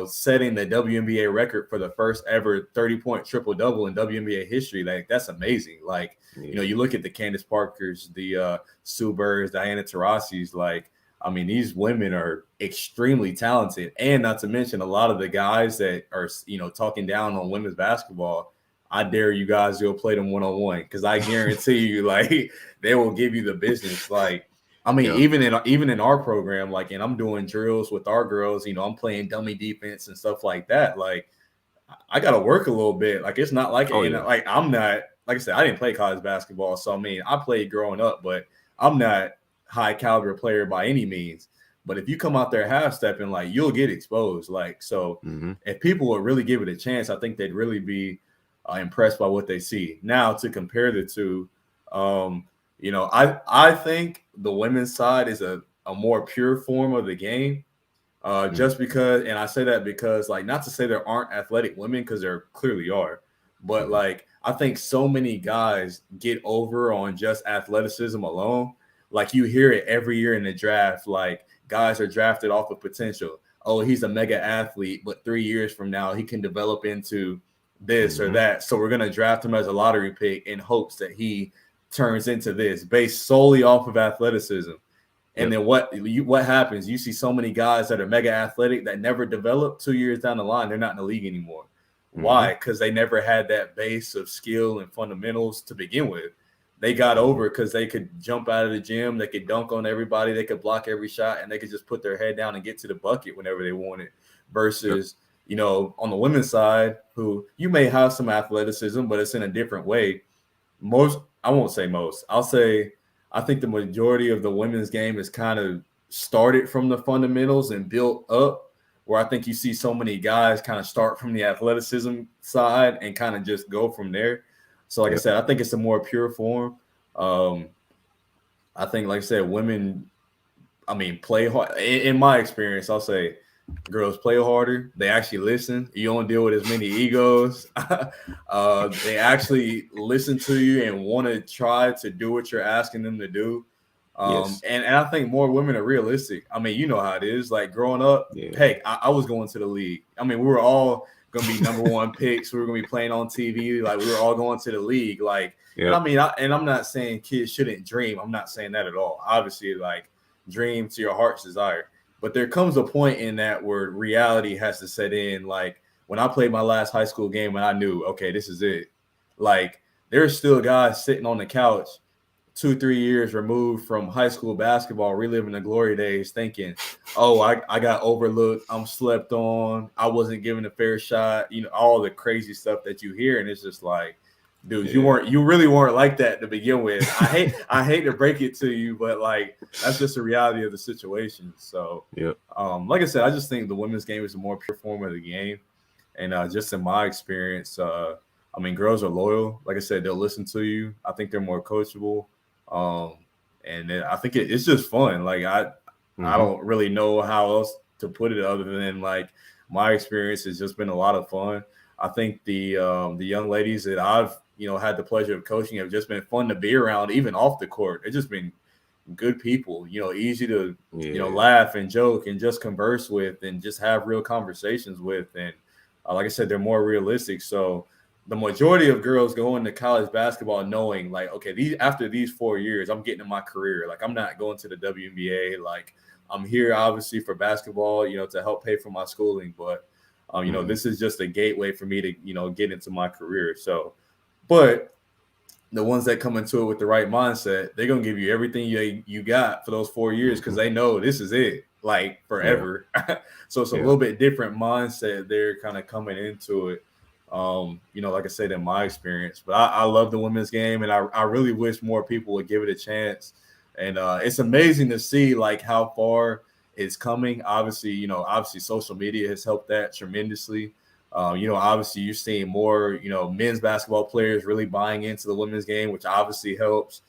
setting the WNBA record for the first ever 30-point triple-double in WNBA history. Like, that's amazing. Like, you look at the Candace Parkers, the Sue Birds, Diana Taurasi's, like, I mean, these women are extremely talented. And not to mention a lot of the guys that are, talking down on women's basketball, I dare you guys to go play them one-on-one because I guarantee you, like, they will give you the business. Like, I mean, even in our program, like, and I'm doing drills with our girls, I'm playing dummy defense and stuff like that. Like, I got to work a little bit. Like, it's not like, like, I'm not, like I said, I didn't play college basketball. So, I mean, I played growing up, but I'm not high caliber player by any means. But if you come out there half stepping, like, you'll get exposed. Like, so if people would really give it a chance, I think they'd really be impressed by what they see. Now, to compare the two, I think the women's side is a more pure form of the game. Just because, and I say that because, like, not to say there aren't athletic women, because there clearly are, but like, I think so many guys get over on just athleticism alone. Like, you hear it every year in the draft, like, guys are drafted off of potential. oh, he's a mega athlete, but 3 years from now he can develop into this or that. So we're going to draft him as a lottery pick in hopes that he turns into this based solely off of athleticism. And then what happens? You see so many guys that are mega athletic that never develop. 2 years down the line, they're not in the league anymore. Why? Because they never had that base of skill and fundamentals to begin with. They got over because they could jump out of the gym, they could dunk on everybody, they could block every shot, and they could just put their head down and get to the bucket whenever they wanted. Versus, on the women's side, who you may have some athleticism, but it's in a different way. I won't say most. I'll say I think the majority of the women's game is kind of started from the fundamentals and built up, where I think you see so many guys kind of start from the athleticism side and kind of just go from there. So, like I said, I think it's a more pure form. I think, like I said, women, play hard. In my experience, I'll say girls play harder. They actually listen. You don't deal with as many egos. They actually listen to you and want to try to do what you're asking them to do. And I think more women are realistic. You know how it is. Like growing up, heck, I was going to the league. We were all going to be number one picks. We were going to be playing on TV. Like we were all going to the league. Like, and I'm not saying kids shouldn't dream. I'm not saying that at all. Obviously, like dream to your heart's desire. But there comes a point in that where reality has to set in. Like when I played my last high school game and I knew, okay, this is it. Like there's still guys sitting on the couch 2-3 years removed from high school basketball, reliving the glory days, thinking, oh, I got overlooked. I'm slept on. I wasn't given a fair shot. All the crazy stuff that you hear. And it's just like, dude, you really weren't like that to begin with. I hate to break it to you, but like that's just the reality of the situation. So, like I said, I just think the women's game is a more pure form of the game, and just in my experience, girls are loyal. Like I said, they'll listen to you. I think they're more coachable, and I think it's just fun. Like I don't really know how else to put it other than like my experience has just been a lot of fun. I think the young ladies that I've had the pleasure of coaching have just been fun to be around, even off the court. It's just been good people, easy to laugh and joke and just converse with and just have real conversations with. And like I said, they're more realistic. So the majority of girls go into college basketball knowing like, okay, after these 4 years, I'm getting in my career. Like I'm not going to the WNBA. Like I'm here obviously for basketball, to help pay for my schooling, but this is just a gateway for me to, get into my career. So, but the ones that come into it with the right mindset, they're going to give you everything you got for those 4 years because they know this is it, like forever. So it's a little bit different mindset they're kind of coming into it, like I said, in my experience. But I love the women's game, and I really wish more people would give it a chance. And it's amazing to see, like, how far it's coming. Obviously, social media has helped that tremendously. Obviously you're seeing more, men's basketball players really buying into the women's game, which obviously helps,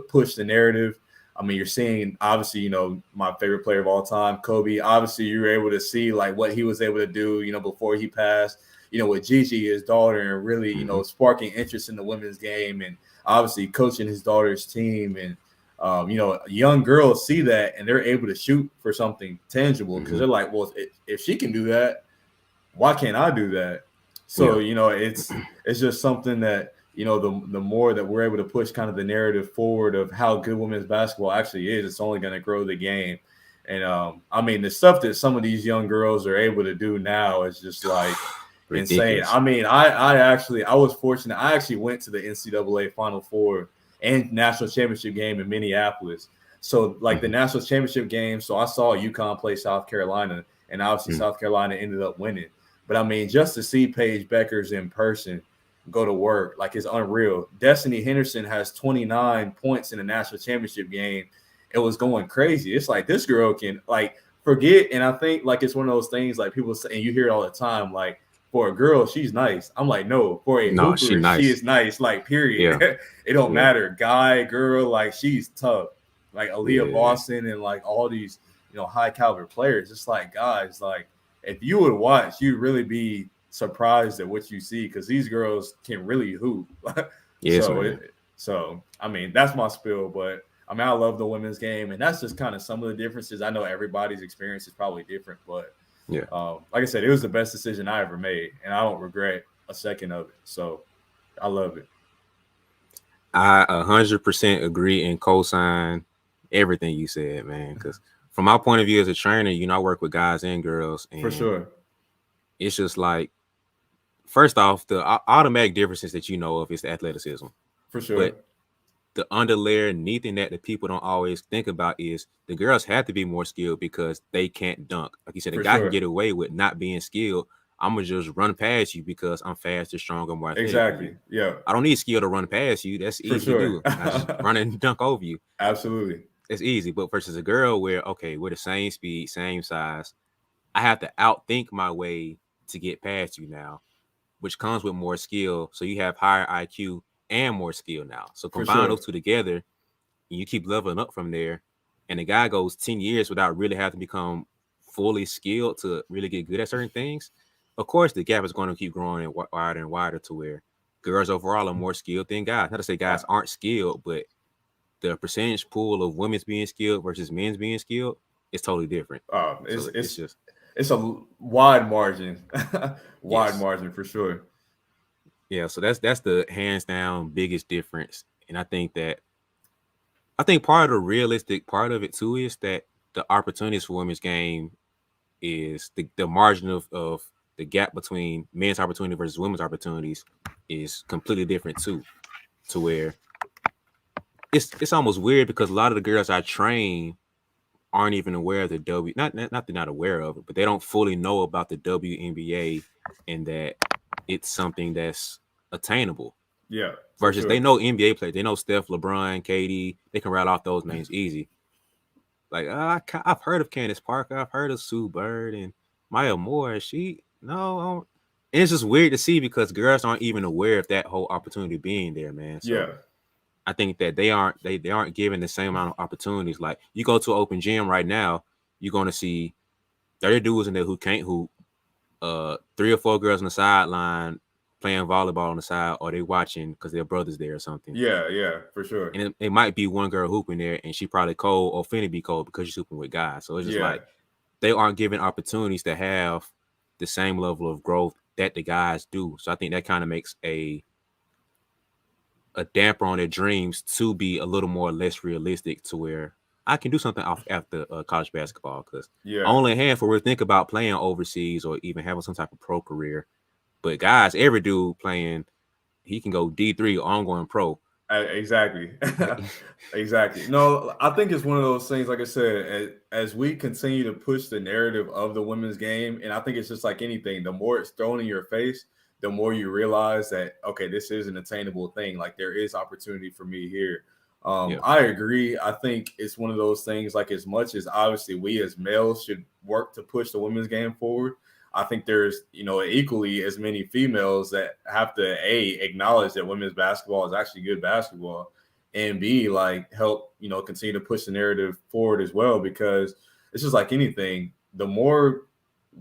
push the narrative. You're seeing, obviously, my favorite player of all time, Kobe. Obviously, you're able to see like what he was able to do, before he passed, with Gigi, his daughter, and really, sparking interest in the women's game, and obviously coaching his daughter's team. And young girls see that and they're able to shoot for something tangible because they're like, well, if she can do that, why can't I do that? So, it's just something that, the more that we're able to push kind of the narrative forward of how good women's basketball actually is, it's only going to grow the game. And the stuff that some of these young girls are able to do now is just like insane. I was fortunate. I actually went to the NCAA Final Four and national championship game in Minneapolis. So like the national championship game, so I saw UConn play South Carolina, and obviously South Carolina ended up winning. But just to see Paige Beckers in person go to work, like, it's unreal. Destiny Henderson has 29 points in the national championship game. It was going crazy. It's like this girl can like forget. And I think like it's one of those things like people say, and you hear it all the time, like, for a girl, she's nice. I'm like, no, for a hooper, she is nice. Like, period. Yeah. It don't matter, guy, girl, like she's tough. Like Aaliyah Boston and like all these, high caliber players. It's like, guys, like, if you would watch, you'd really be surprised at what you see because these girls can really hoop. Yes, so that's my spiel. But I mean, I love the women's game, and that's just kind of some of the differences. I know everybody's experience is probably different, but Yeah. like I said, it was the best decision I ever made, and I don't regret a second of it. So I love it. I 100% agree and co-sign everything you said, man. Because from my point of view as a trainer, I work with guys and girls, For and sure. it's just like, first off, the automatic differences that you know of is the athleticism, For sure. but the underlayer neath that people don't always think about is the girls have to be more skilled because they can't dunk. Like you said, a For guy can sure. get away with not being skilled. I'm gonna just run past you because I'm faster, stronger, more athletic than you. Exactly. Yeah. I don't need skill to run past you. That's For easy to sure. do. I just run and dunk over you. Absolutely. It's easy. But versus a girl where, okay, we're the same speed, same size, I have to outthink my way to get past you now, which comes with more skill. So you have higher IQ and more skill now. So For combine sure. those two together, and you keep leveling up from there. And the guy goes 10 years without really having to become fully skilled to really get good at certain things. Of course, the gap is going to keep growing and wider and wider to where girls overall are more skilled than guys. Not to say Uh, guys aren't skilled, but the percentage pool of women's being skilled versus men's being skilled is totally different. it's So it's it's just, it's a wide margin, wide yes. margin for sure. Yeah, so that's the hands down biggest difference. And I think part of the realistic part of it too is that the opportunities for women's game is the margin of the gap between men's opportunity versus women's opportunities is completely different too. To where it's almost weird because a lot of the girls I train aren't even aware of the not they're not aware of it, but they don't fully know about the WNBA and that it's something that's attainable. Yeah, for Versus they sure. know NBA players, they know Steph, LeBron, KD, they can rattle off those names easy. Like I've heard of Candace Parker, I've heard of Sue Bird and Maya Moore. She no, I don't- and it's just weird to see because girls aren't even aware of that whole opportunity being there, man. Yeah, So I think that they aren't given the same amount of opportunities. Like you go to an open gym right now, you're gonna see 30 dudes in there who can't hoop, three or four girls on the sideline playing volleyball on the side, or they watching because their brother's there or something. yeah, for sure. And it might be one girl hooping there, and she probably cold or finna be cold because she's hooping with guys. So it's just Yeah, like they aren't given opportunities to have the same level of growth that the guys do. So I think that kind of makes a damper on their dreams to be a little more less realistic to where I can do something off after college basketball because yeah. only a handful will think about playing overseas or even having some type of pro career. But guys, every dude playing, he can go D3 or ongoing pro. Exactly. Exactly. No, I think it's one of those things, like I said, as we continue to push the narrative of the women's game, and I think it's just like anything, the more it's thrown in your face, the more you realize that, okay, this is an attainable thing. Like there is opportunity for me here. Yeah, I agree. I think it's one of those things, like as much as obviously we as males should work to push the women's game forward, I think there's, equally as many females that have to acknowledge that women's basketball is actually good basketball, and B, like help, continue to push the narrative forward as well, because it's just like anything, the more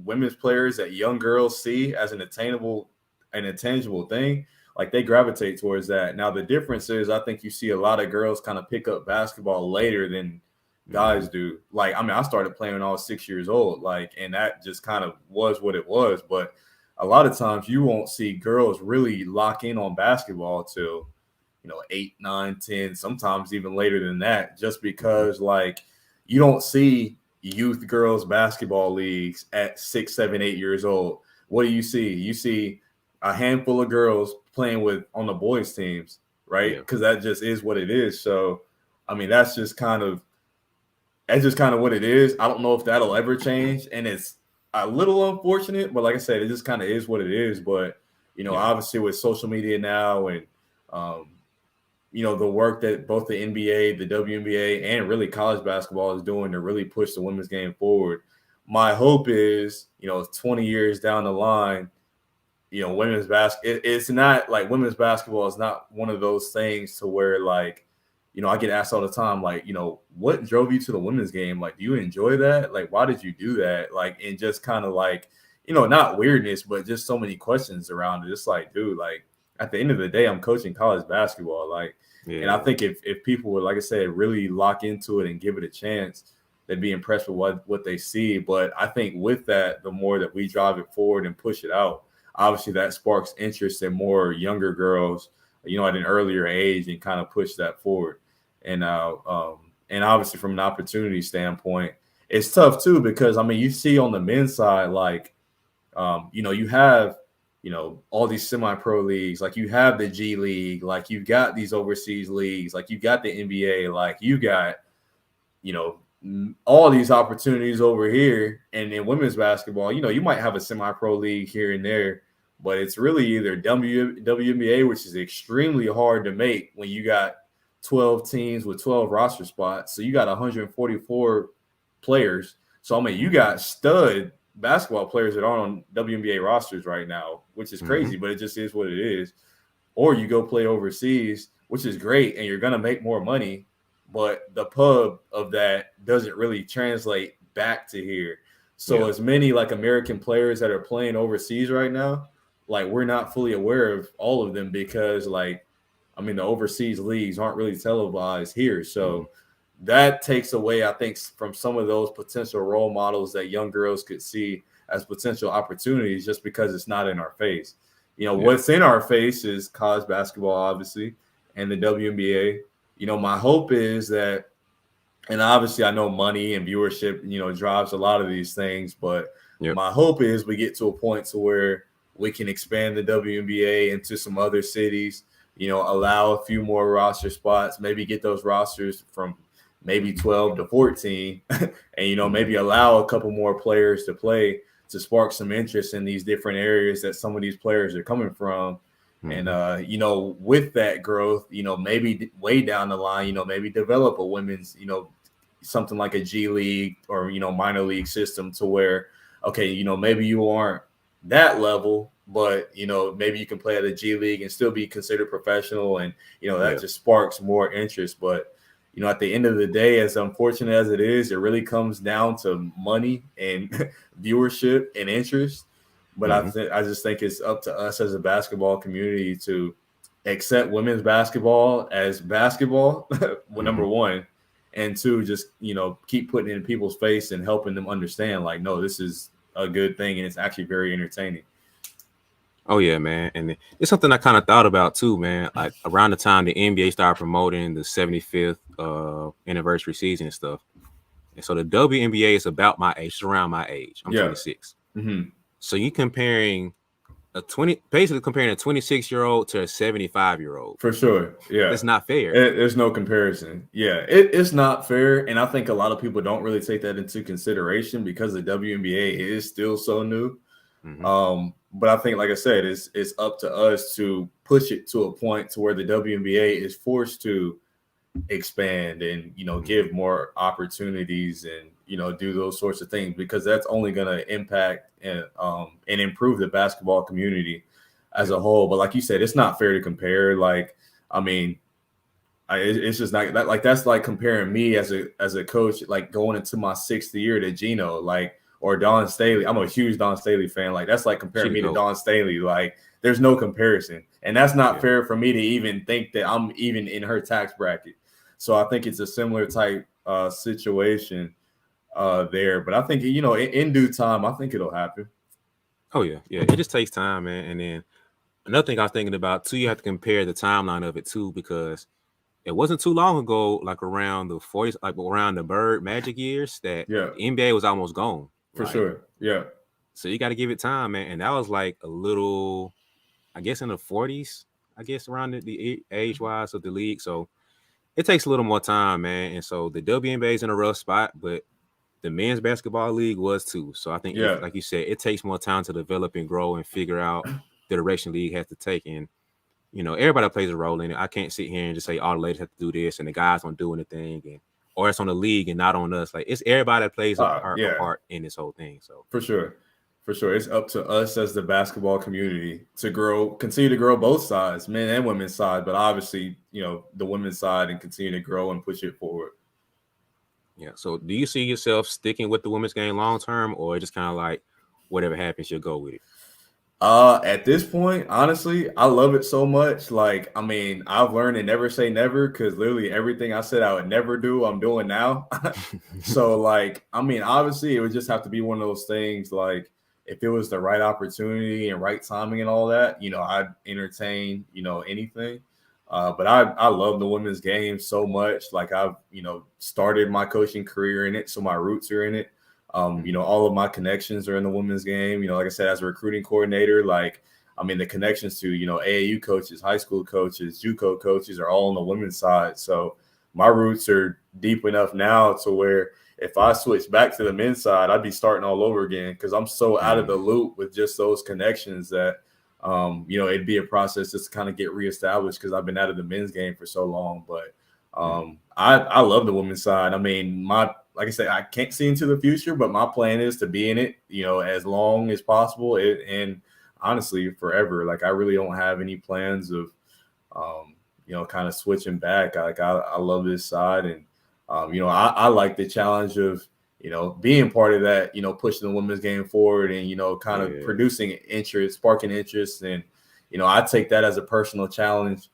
women's players that young girls see as an attainable and intangible thing, like they gravitate towards that. Now the difference is I think you see a lot of girls kind of pick up basketball later than mm-hmm. guys do. Like, I mean, I started playing when I was 6 years old, like, and that just kind of was what it was. But a lot of times you won't see girls really lock in on basketball till, 8, 9, 10, sometimes even later than that, just Mm-hmm. because like you don't see youth girls basketball leagues at 6, 7, 8 years old. What do you see? You see a handful of girls playing with on the boys teams, right? Yeah, Because that just is what it is. So I mean, that's just kind of what it is. I don't know if that'll ever change, and it's a little unfortunate, but like I said, it just kind of is what it is. But yeah, obviously with social media now, and um, the work that both the NBA, the WNBA, and really college basketball is doing to really push the women's game forward. My hope is, 20 years down the line, women's it's not like women's basketball is not one of those things to where like, I get asked all the time, like, what drove you to the women's game? Like, do you enjoy that? Like, why did you do that? Like, and just kind of like, not weirdness, but just so many questions around it. It's like, dude, like at the end of the day, I'm coaching college basketball. Like, And I Yeah. think if people would, like I said, really lock into it and give it a chance, they'd be impressed with what they see. But I think with that, the more that we drive it forward and push it out, obviously that sparks interest in more younger girls, at an earlier age, and kind of push that forward. And obviously from an opportunity standpoint, it's tough too because I mean you see on the men's side like you have, all these semi-pro leagues, like you have the G League, like you've got these overseas leagues, like you got the NBA, like you got, all these opportunities over here. And in women's basketball, you might have a semi-pro league here and there, but it's really either WNBA, which is extremely hard to make when you got 12 teams with 12 roster spots. So you got 144 players. So I mean, you got stud basketball players that aren't on WNBA rosters right now, which is crazy, but it just is what it is. Or you go play overseas, which is great, and you're gonna make more money, but the pub of that doesn't really translate back to here. So as many like American players that are playing overseas right now, like we're not fully aware of all of them because like I mean the overseas leagues aren't really televised here. So that takes away, I think, from some of those potential role models that young girls could see as potential opportunities just because it's not in our face. What's in our face is college basketball, obviously, and the WNBA. My hope is that, and obviously I know money and viewership, drives a lot of these things, but my hope is we get to a point to where we can expand the WNBA into some other cities, allow a few more roster spots, maybe get those rosters from maybe 12 to 14 and, maybe allow a couple more players to play to spark some interest in these different areas that some of these players are coming from. And, with that growth, maybe way down the line, maybe develop a women's, something like a G League or, minor league system to where, okay, maybe you aren't that level, but, maybe you can play at a G League and still be considered professional. And, that just sparks more interest. But, at the end of the day, as unfortunate as it is, it really comes down to money and viewership and interest. But I just think it's up to us as a basketball community to accept women's basketball as basketball, well, number one, and two, just, keep putting it in people's face and helping them understand, like, no, this is a good thing and it's actually very entertaining. Oh yeah, man, and it's something I kind of thought about too, man. Like around the time the NBA started promoting the 75th anniversary season and stuff, and so the WNBA is about my age, it's around my age. I'm 26. So you comparing basically comparing a 26-year-old to a 75-year-old. For sure, yeah, it's not fair. There's no comparison. Yeah, it's not fair, and I think a lot of people don't really take that into consideration because the WNBA is still so new. But I think, like I said, it's up to us to push it to a point to where the WNBA is forced to expand and, give more opportunities and, do those sorts of things, because that's only going to impact and improve the basketball community as a whole. But like you said, it's not fair to compare. Like, I mean, it's just not that, like, that's like comparing me as a coach, like going into my 6th year to Gino, like, or Dawn Staley. I'm a huge Dawn Staley fan. Like, that's like comparing me to Dawn Staley. Like, there's no comparison. And that's not fair for me to even think that I'm even in her tax bracket. So I think it's a similar type situation there. But I think, in due time, I think it'll happen. Oh, yeah. Yeah. It just takes time, man. And then another thing I was thinking about, too, you have to compare the timeline of it, too, because it wasn't too long ago, like around the 40s, like around the Bird Magic years, that the NBA was almost gone. For sure. Yeah. So you got to give it time, man. And that was like a little, I guess, in the 40s, I guess, around the age-wise of the league. So it takes a little more time, man. And so the WNBA is in a rough spot, but the men's basketball league was too. So I think, like you said, it takes more time to develop and grow and figure out the direction the league has to take. And, everybody plays a role in it. I can't sit here and just say all the ladies have to do this and the guys don't do anything, or it's on the league and not on us. Like, it's everybody that plays a part in this whole thing. So for sure, it's up to us as the basketball community to continue to grow both sides, men and women's side, but obviously, the women's side, and continue to grow and push it forward. Yeah. So do you see yourself sticking with the women's game long term, or just kind of like whatever happens, you'll go with it? At this point, honestly, I love it so much. Like, I mean, I've learned to never say never because literally everything I said I would never do, I'm doing now. So, like, I mean, obviously, it would just have to be one of those things. Like, if it was the right opportunity and right timing and all that, I'd entertain, anything. But I love the women's game so much. Like, I've, started my coaching career in it, so my roots are in it. All of my connections are in the women's game. Like I said, as a recruiting coordinator, like, I mean, the connections to, AAU coaches, high school coaches, JUCO coaches are all on the women's side. So my roots are deep enough now to where if I switch back to the men's side, I'd be starting all over again because I'm so out of the loop with just those connections that, it'd be a process just to kind of get reestablished because I've been out of the men's game for so long. But I love the women's side. I mean, like I said, I can't see into the future, but my plan is to be in it, as long as possible. And honestly, forever. Like, I really don't have any plans of, kind of switching back. I love this side. And, I like the challenge of, being part of that, pushing the women's game forward and, kind of producing interest, sparking interest. And, I take that as a personal challenge,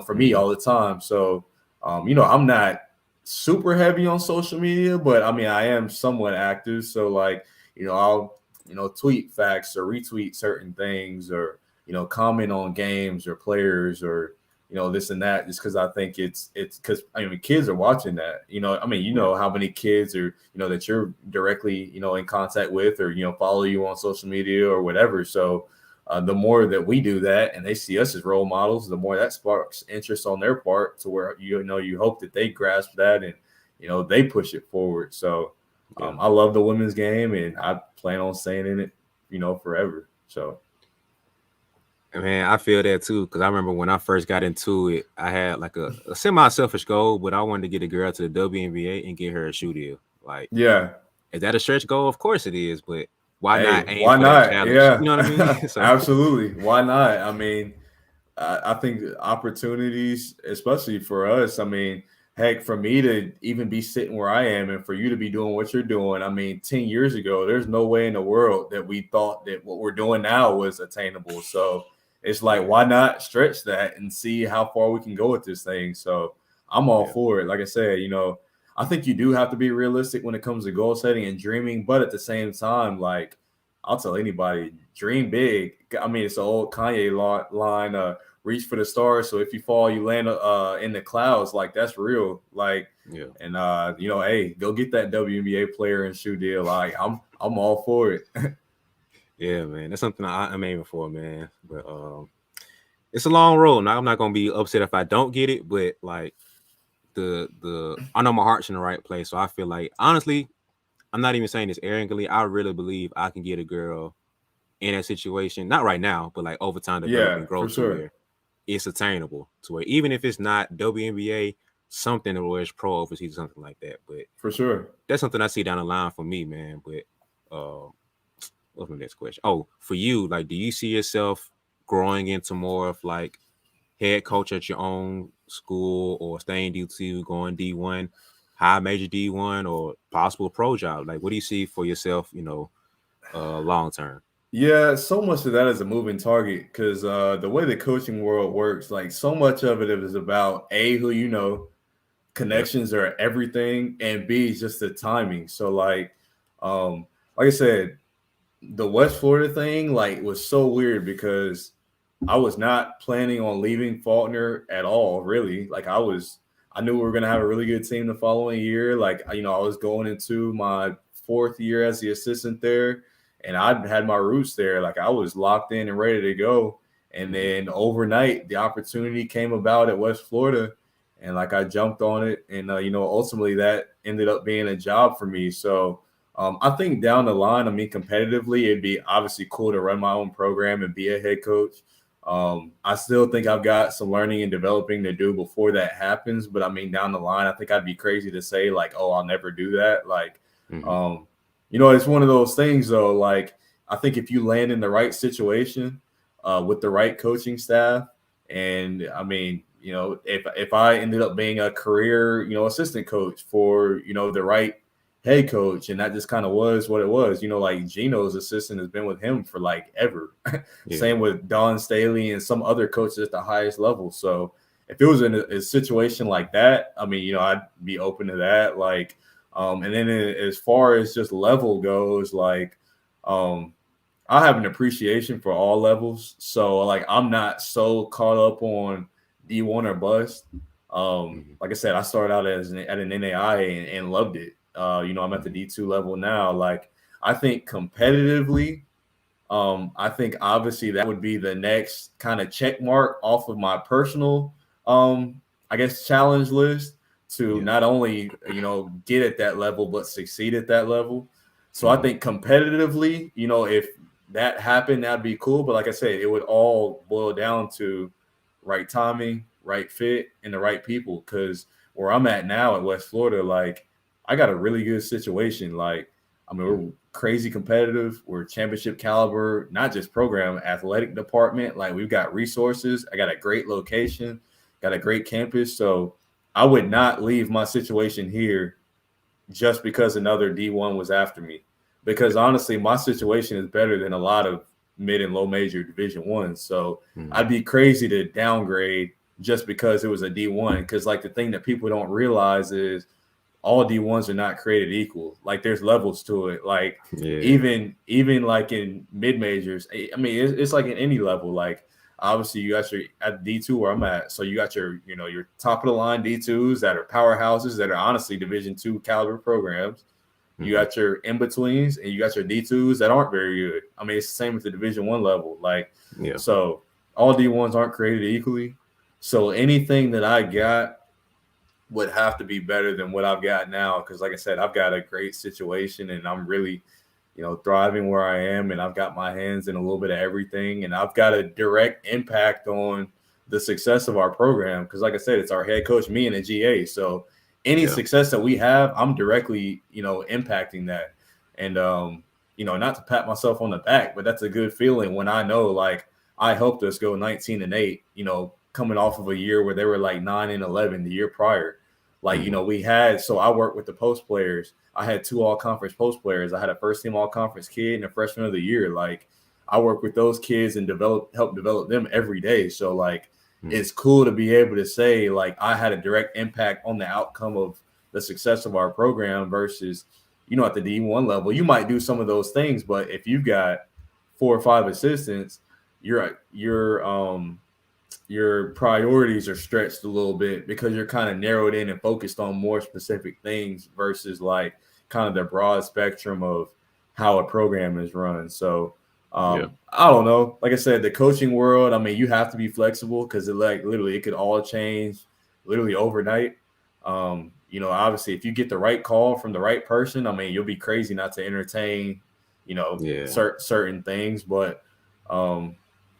for me all the time. So, I'm not super heavy on social media, but I mean, I am somewhat active. So, like, I'll, tweet facts or retweet certain things or, comment on games or players or, this and that, just because I think it's because I mean, kids are watching that. I mean, how many kids are, that you're directly, in contact with or, follow you on social media or whatever. So, the more that we do that and they see us as role models, the more that sparks interest on their part to where, you hope that they grasp that and, they push it forward. So I love the women's game and I plan on staying in it, forever. So. Man, I feel that too because I remember when I first got into it, I had like a semi-selfish goal, but I wanted to get a girl to the WNBA and get her a shoe deal. Like, Yeah. is that a stretch goal? Of course it is, but why not Hey, aim why for that not? challenge? You Yeah. know what I mean? So Absolutely. Why not? I mean, I think opportunities, especially for us, I mean, heck, for me to even be sitting where I am and for you to be doing what you're doing, I mean, 10 years ago, there's no way in the world that we thought that what we're doing now was attainable. So it's like, why not stretch that and see how far we can go with this thing? So I'm all for it. Like I said, I think you do have to be realistic when it comes to goal setting and dreaming, but at the same time, like, I'll tell anybody, dream big. I mean, it's an old Kanye line, reach for the stars. So if you fall, you land in the clouds. Like, that's real. Like, and hey, go get that WNBA player and shoe deal. Like, I'm all for it. yeah, man, that's something I'm aiming for, man. But it's a long road. Now I'm not gonna be upset if I don't get it, but like I know my heart's in the right place. So I feel like honestly, I'm not even saying this arrogantly. I really believe I can get a girl in that situation, not right now, but like over time develop Yeah, and grow for to sure. where it's attainable to where even if it's not WNBA, something where it's pro overseas or something like that. But For sure. that's something I see down the line for me, man. But what's my next question? Oh, for you, like, do you see yourself growing into more of like head coach at your own school or staying D2, going D1, high major D1, or possible pro job? Like, what do you see for yourself, long term? Yeah, so much of that is a moving target because the way the coaching world works, like so much of it is about A, who you know, Yep. connections are everything, and B is just the timing. So like I said, the West Florida thing like was so weird because I was not planning on leaving Faulkner at all, really. Like I knew we were gonna have a really good team the following year. Like, I was going into my fourth year as the assistant there, and I had my roots there. Like, I was locked in and ready to go. And then overnight, the opportunity came about at West Florida, and like I jumped on it, and ultimately that ended up being a job for me. So I think down the line, I mean, competitively, it'd be obviously cool to run my own program and be a head coach. I still think I've got some learning and developing to do before that happens. But I mean, down the line, I think I'd be crazy to say like, oh, I'll never do that. Like, it's one of those things though. Like, I think if you land in the right situation with the right coaching staff, and I mean, if I ended up being a career, assistant coach for, the right head coach, and that just kind of was what it was. Like Gino's assistant has been with him for like ever. Yeah. Same with Don Staley and some other coaches at the highest level. So if it was in a situation like that, I mean, I'd be open to that. Like, and then as far as just level goes, like, I have an appreciation for all levels. So like I'm not so caught up on D1 or bust. Like I said, I started out at an NAI and loved it. I'm at the D2 level now. Like I think competitively, I think obviously that would be the next kind of check mark off of my personal, I guess, challenge list to not only, get at that level, but succeed at that level. So I think competitively, if that happened, that'd be cool. But like I said, it would all boil down to right timing, right fit, and the right people. Because where I'm at now at West Florida, like I got a really good situation. Like, I mean, we're crazy competitive. We're championship caliber, not just program, athletic department. Like we've got resources. I got a great location, got a great campus. So I would not leave my situation here just because another D1 was after me. Because honestly, my situation is better than a lot of mid and low major Division Ones. So I'd be crazy to downgrade just because it was a D1. Because like the thing that people don't realize is all D1s are not created equal. Like there's levels to it. Like even like in mid majors, I mean it's like in any level. Like obviously you got your at D2 where I'm at, so you got your your top of the line D2s that are powerhouses that are honestly Division II caliber programs. You got your in betweens and you got your D2s that aren't very good. I mean it's the same with the Division I level. Like so all D1s aren't created equally. So anything that I got would have to be better than what I've got now. Because like I said, I've got a great situation and I'm really, thriving where I am. And I've got my hands in a little bit of everything. And I've got a direct impact on the success of our program. Because like I said, it's our head coach, me and a GA. So any success that we have, I'm directly, impacting that. And, not to pat myself on the back, but that's a good feeling when I know, like, I helped us go 19-8, coming off of a year where they were like 9-11 the year prior. Like, we had, so I worked with the post players. I had 2 all-conference post players. I had a first-team all-conference kid and a freshman of the year. Like, I work with those kids and help develop them every day. So, like, it's cool to be able to say, like, I had a direct impact on the outcome of the success of our program versus, at the D1 level. You might do some of those things, but if you've got 4 or 5 assistants, your priorities are stretched a little bit because you're kind of narrowed in and focused on more specific things versus like kind of the broad spectrum of how a program is run. So I don't know. Like I said, the coaching world, I mean, you have to be flexible because it could all change literally overnight. Obviously if you get the right call from the right person, I mean, you'll be crazy not to entertain, certain things. But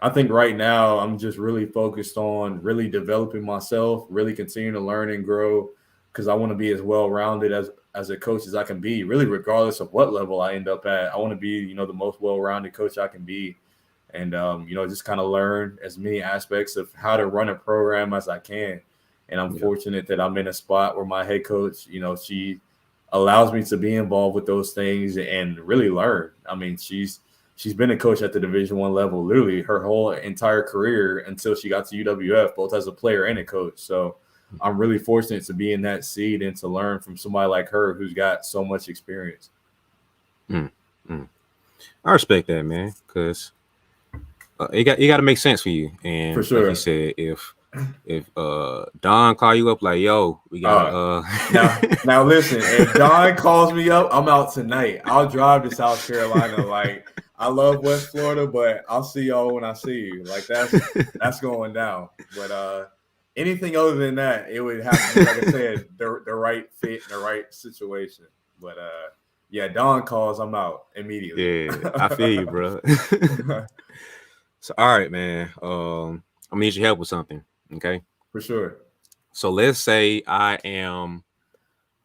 I think right now I'm just really focused on really developing myself, really continuing to learn and grow because I want to be as well-rounded as a coach as I can be, really regardless of what level I end up at. I want to be, the most well-rounded coach I can be and, just kind of learn as many aspects of how to run a program as I can. And I'm fortunate that I'm in a spot where my head coach, she allows me to be involved with those things and really learn. I mean, she's been a coach at the Division I level, literally her whole entire career until she got to UWF, both as a player and a coach. So I'm really fortunate to be in that seat and to learn from somebody like her who's got so much experience. I respect that, man, because it got to make sense for you. And for sure, like you said, if Don call you up like, yo, we got now listen, if Don calls me up, I'm out tonight. I'll drive to South Carolina. Like I love West Florida, but I'll see y'all when I see you. Like that's going down. But anything other than that, it would have to be, like I said, the right fit and the right situation. But Don calls, I'm out immediately. Yeah, I feel you, bro. So all right, man. I'm gonna need your help with something. Okay. For sure. So let's say I am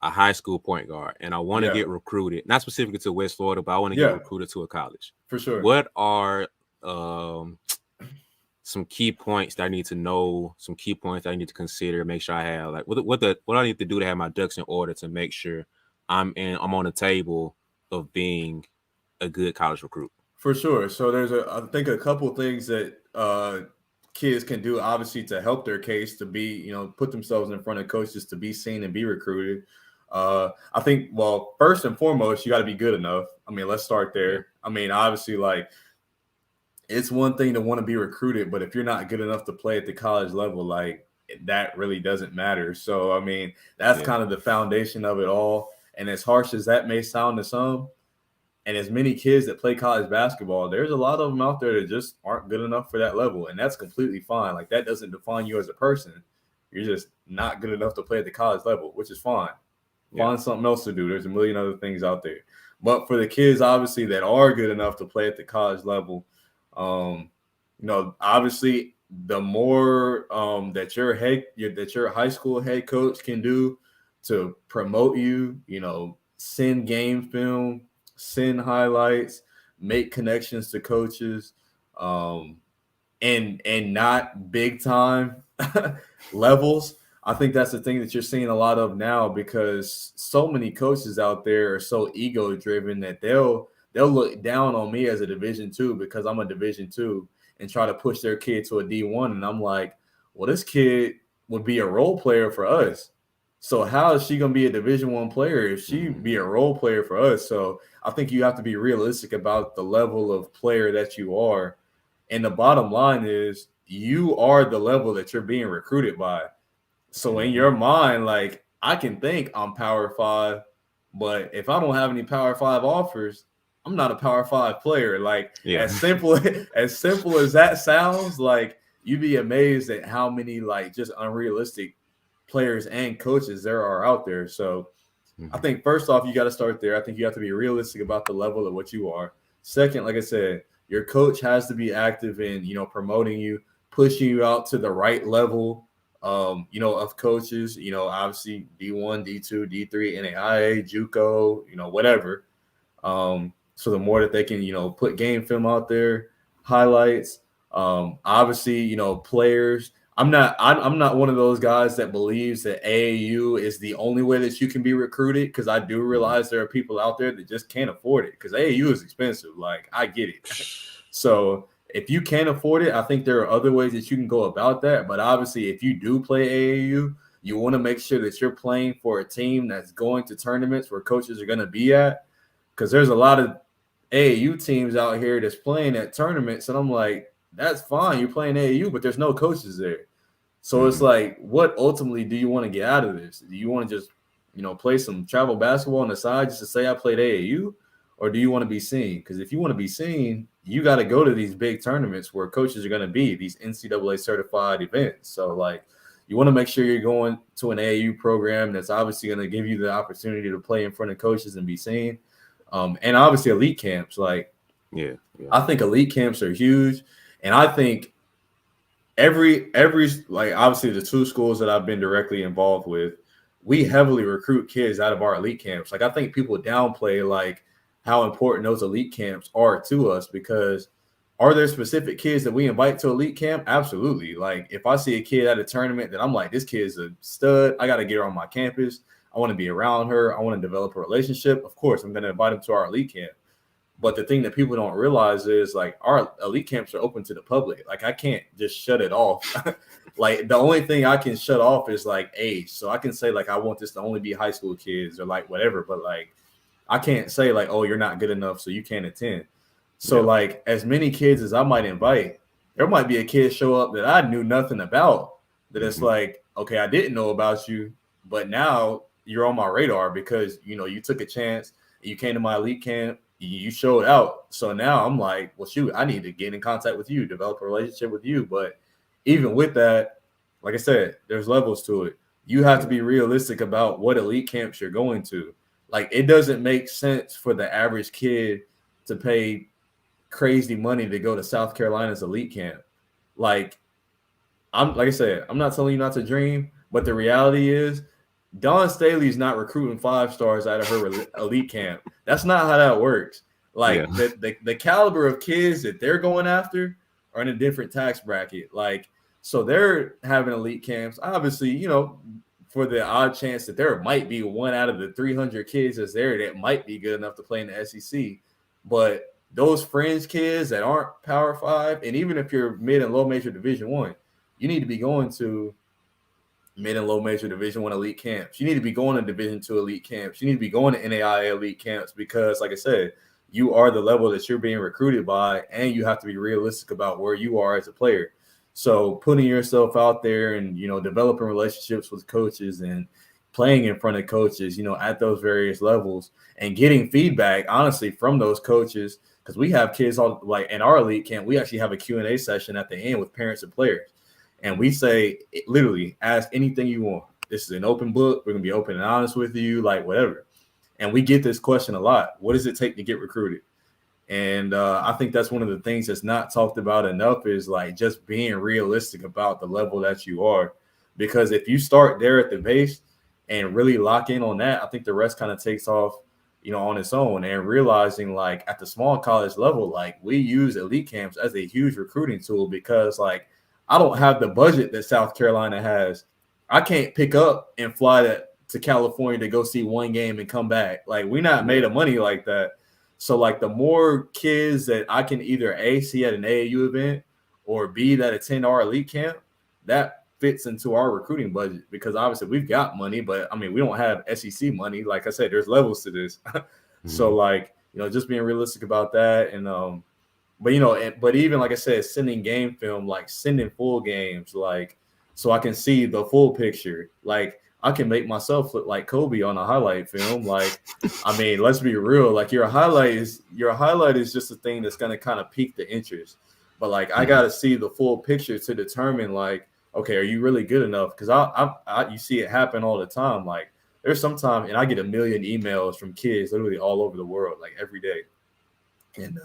a high school point guard and I want to get recruited, not specifically to West Florida, but I want to get recruited to a college. For sure. What are some key points that I need to know, some key points that I need to consider, make sure I have, like what do I need to do to have my ducks in order to make sure I'm on the table of being a good college recruit. For sure. So there's I think a couple of things that kids can do, obviously, to help their case to be, put themselves in front of coaches to be seen and be recruited. I think, well, first and foremost, you got to be good enough. I mean, let's start Yeah. there. I mean, obviously, like, it's one thing to want to be recruited, but if you're not good enough to play at the college level, like, that really doesn't matter. So, I mean, that's Yeah. kind of the foundation of it all. And as harsh as that may sound to some, and as many kids that play college basketball, there's a lot of them out there that just aren't good enough for that level. And that's completely fine. Like, that doesn't define you as a person. You're just not good enough to play at the college level, which is fine. Yeah. Find something else to do. There's a million other things out there. But for the kids, obviously, that are good enough to play at the college level, obviously, the more that your high school head coach can do to promote you, send game film, send highlights, make connections to coaches, and not big time levels. I think that's the thing that you're seeing a lot of now, because so many coaches out there are so ego driven that they'll look down on me as a Division II because I'm a Division II, and try to push their kid to a D1. And I'm like, well, this kid would be a role player for us. So how is she going to be a Division I player if she be a role player for us? So I think you have to be realistic about the level of player that you are. And the bottom line is, you are the level that you're being recruited by. So in your mind, like, I can think I'm Power 5, but if I don't have any Power 5 offers, I'm not a Power 5 player. Like, Yeah. as simple as that sounds, like, you'd be amazed at how many, like, just unrealistic players and coaches there are out there. So I think first off, you got to start there. I think you have to be realistic about the level of what you are. Second, like I said, your coach has to be active in, promoting you, pushing you out to the right level, of coaches, obviously D1, D2, D3, NAIA, JUCO, whatever. So the more that they can, put game film out there, highlights, obviously, players. I'm not one of those guys that believes that AAU is the only way that you can be recruited, because I do realize there are people out there that just can't afford it, because AAU is expensive. Like, I get it. So if you can't afford it, I think there are other ways that you can go about that. But obviously, if you do play AAU, you want to make sure that you're playing for a team that's going to tournaments where coaches are going to be at, because there's a lot of AAU teams out here that's playing at tournaments, and I'm like, that's fine, you're playing AAU, but there's no coaches there. So it's like, what ultimately do you want to get out of this? Do you want to just, play some travel basketball on the side just to say I played AAU? Or do you want to be seen? Because if you want to be seen, you got to go to these big tournaments where coaches are going to be, these NCAA certified events. So, like, you want to make sure you're going to an AAU program that's obviously going to give you the opportunity to play in front of coaches and be seen. And obviously elite camps. Like, Yeah. I think elite camps are huge. And I think every like, obviously the two schools that I've been directly involved with, we heavily recruit kids out of our elite camps. Like, I think people downplay, like, how important those elite camps are to us, because are there specific kids that we invite to elite camp? Absolutely. Like, if I see a kid at a tournament that I'm like, this kid's a stud, I got to get her on my campus, I want to be around her, I want to develop a relationship, of course I'm going to invite them to our elite camp. But the thing that people don't realize is, like, our elite camps are open to the public. Like, I can't just shut it off. Like, the only thing I can shut off is, like, age. So I can say, like, I want this to only be high school kids or, like, whatever. But, like, I can't say, like, oh, you're not good enough, so you can't attend. So, like, as many kids as I might invite, there might be a kid show up that I knew nothing about, that it's like, okay, I didn't know about you, but now you're on my radar because, you took a chance, you came to my elite camp, you showed out. So now I'm like, well, shoot, I need to get in contact with you, develop a relationship with you. But even with that, like I said, there's levels to it. You have to be realistic about what elite camps you're going to. Like, it doesn't make sense for the average kid to pay crazy money to go to South Carolina's elite camp. Like I said, I'm not telling you not to dream, but the reality is, Dawn Staley's not recruiting 5 stars out of her elite camp. That's not how that works. Like, the caliber of kids that they're going after are in a different tax bracket. Like, so they're having elite camps. Obviously, for the odd chance that there might be one out of the 300 kids that's there that might be good enough to play in the SEC. But those fringe kids that aren't Power 5, and even if you're mid and low major Division 1, you need to be going to mid and low major Division 1 elite camps. You need to be going to Division 2 elite camps. You need to be going to NAIA elite camps because, like I said, you are the level that you're being recruited by, and you have to be realistic about where you are as a player. So putting yourself out there and, developing relationships with coaches and playing in front of coaches, at those various levels and getting feedback, honestly, from those coaches, because we have kids all like in our elite camp, we actually have a Q&A session at the end with parents and players. And we say, literally, ask anything you want. This is an open book. We're going to be open and honest with you, like whatever. And we get this question a lot. What does it take to get recruited? And I think that's one of the things that's not talked about enough is like just being realistic about the level that you are. Because if you start there at the base and really lock in on that, I think the rest kind of takes off, on its own. And realizing like at the small college level, like we use elite camps as a huge recruiting tool because like I don't have the budget that South Carolina has. I can't pick up and fly to California to go see one game and come back. Like we're not made of money like that. So like the more kids that I can either A, see at an AAU event or B, that attend our elite camp, that fits into our recruiting budget because obviously we've got money, but I mean, we don't have SEC money. Like I said, there's levels to this. So like, just being realistic about that. And, but even like I said, sending game film, like sending full games, like, so I can see the full picture. Like I can make myself look like Kobe on a highlight film. Like, I mean, let's be real. Like your highlight is just a thing that's going to kind of pique the interest. But like, I got to see the full picture to determine like, okay, are you really good enough? Because I you see it happen all the time. Like there's sometimes, and I get a million emails from kids literally all over the world, like every day. And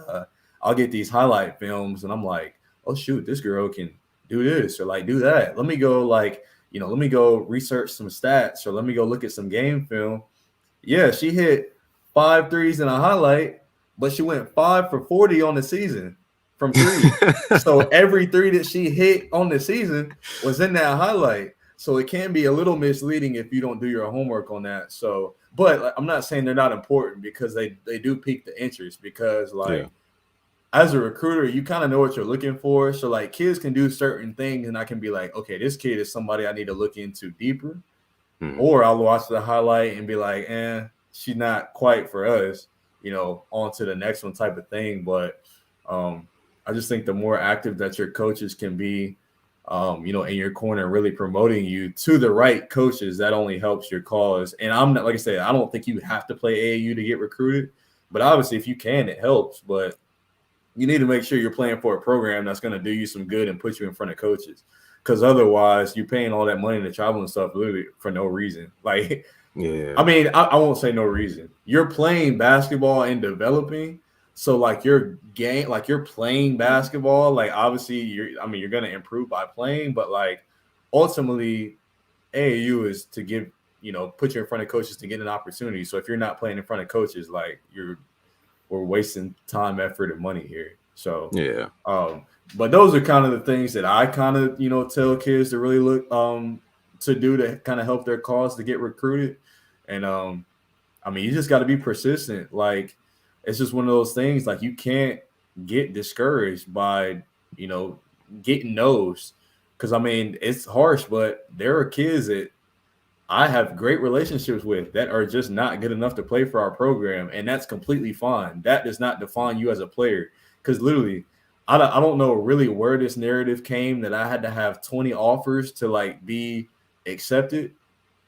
I'll get these highlight films and I'm like, oh shoot, this girl can do this or like do that. Let me go let me go research some stats or let me go look at some game film. Yeah, she hit 5 threes in a highlight, but she went 5 for 40 on the season from three. So every three that she hit on the season was in that highlight. So it can be a little misleading if you don't do your homework on that. So, but I'm not saying they're not important because they do pique the interest because as a recruiter, you kind of know what you're looking for. So like kids can do certain things and I can be like, okay, this kid is somebody I need to look into deeper. Or I'll watch the highlight and be like, she's not quite for us, on to the next one type of thing. But I just think the more active that your coaches can be, in your corner, really promoting you to the right coaches, that only helps your cause. And I'm not, like I said, I don't think you have to play AAU to get recruited, but obviously if you can, it helps. But you need to make sure you're playing for a program that's going to do you some good and put you in front of coaches. Because otherwise, you're paying all that money to travel and stuff literally for no reason. Like, I mean, I won't say no reason. You're playing basketball and developing. So, like, your game, like, you're playing basketball. Like, obviously, you're going to improve by playing. But, like, ultimately, AAU is to give, put you in front of coaches to get an opportunity. So, if you're not playing in front of coaches, like, we're wasting time, effort, and money here. So, but those are kind of the things that I kind of, tell kids to really look to do to kind of help their cause to get recruited. And you just got to be persistent. Like it's just one of those things. Like you can't get discouraged by getting no's because it's harsh, but there are kids that I have great relationships with that are just not good enough to play for our program, and that's completely fine. That does not define you as a player because literally. I don't know really where this narrative came that I had to have 20 offers to like be accepted.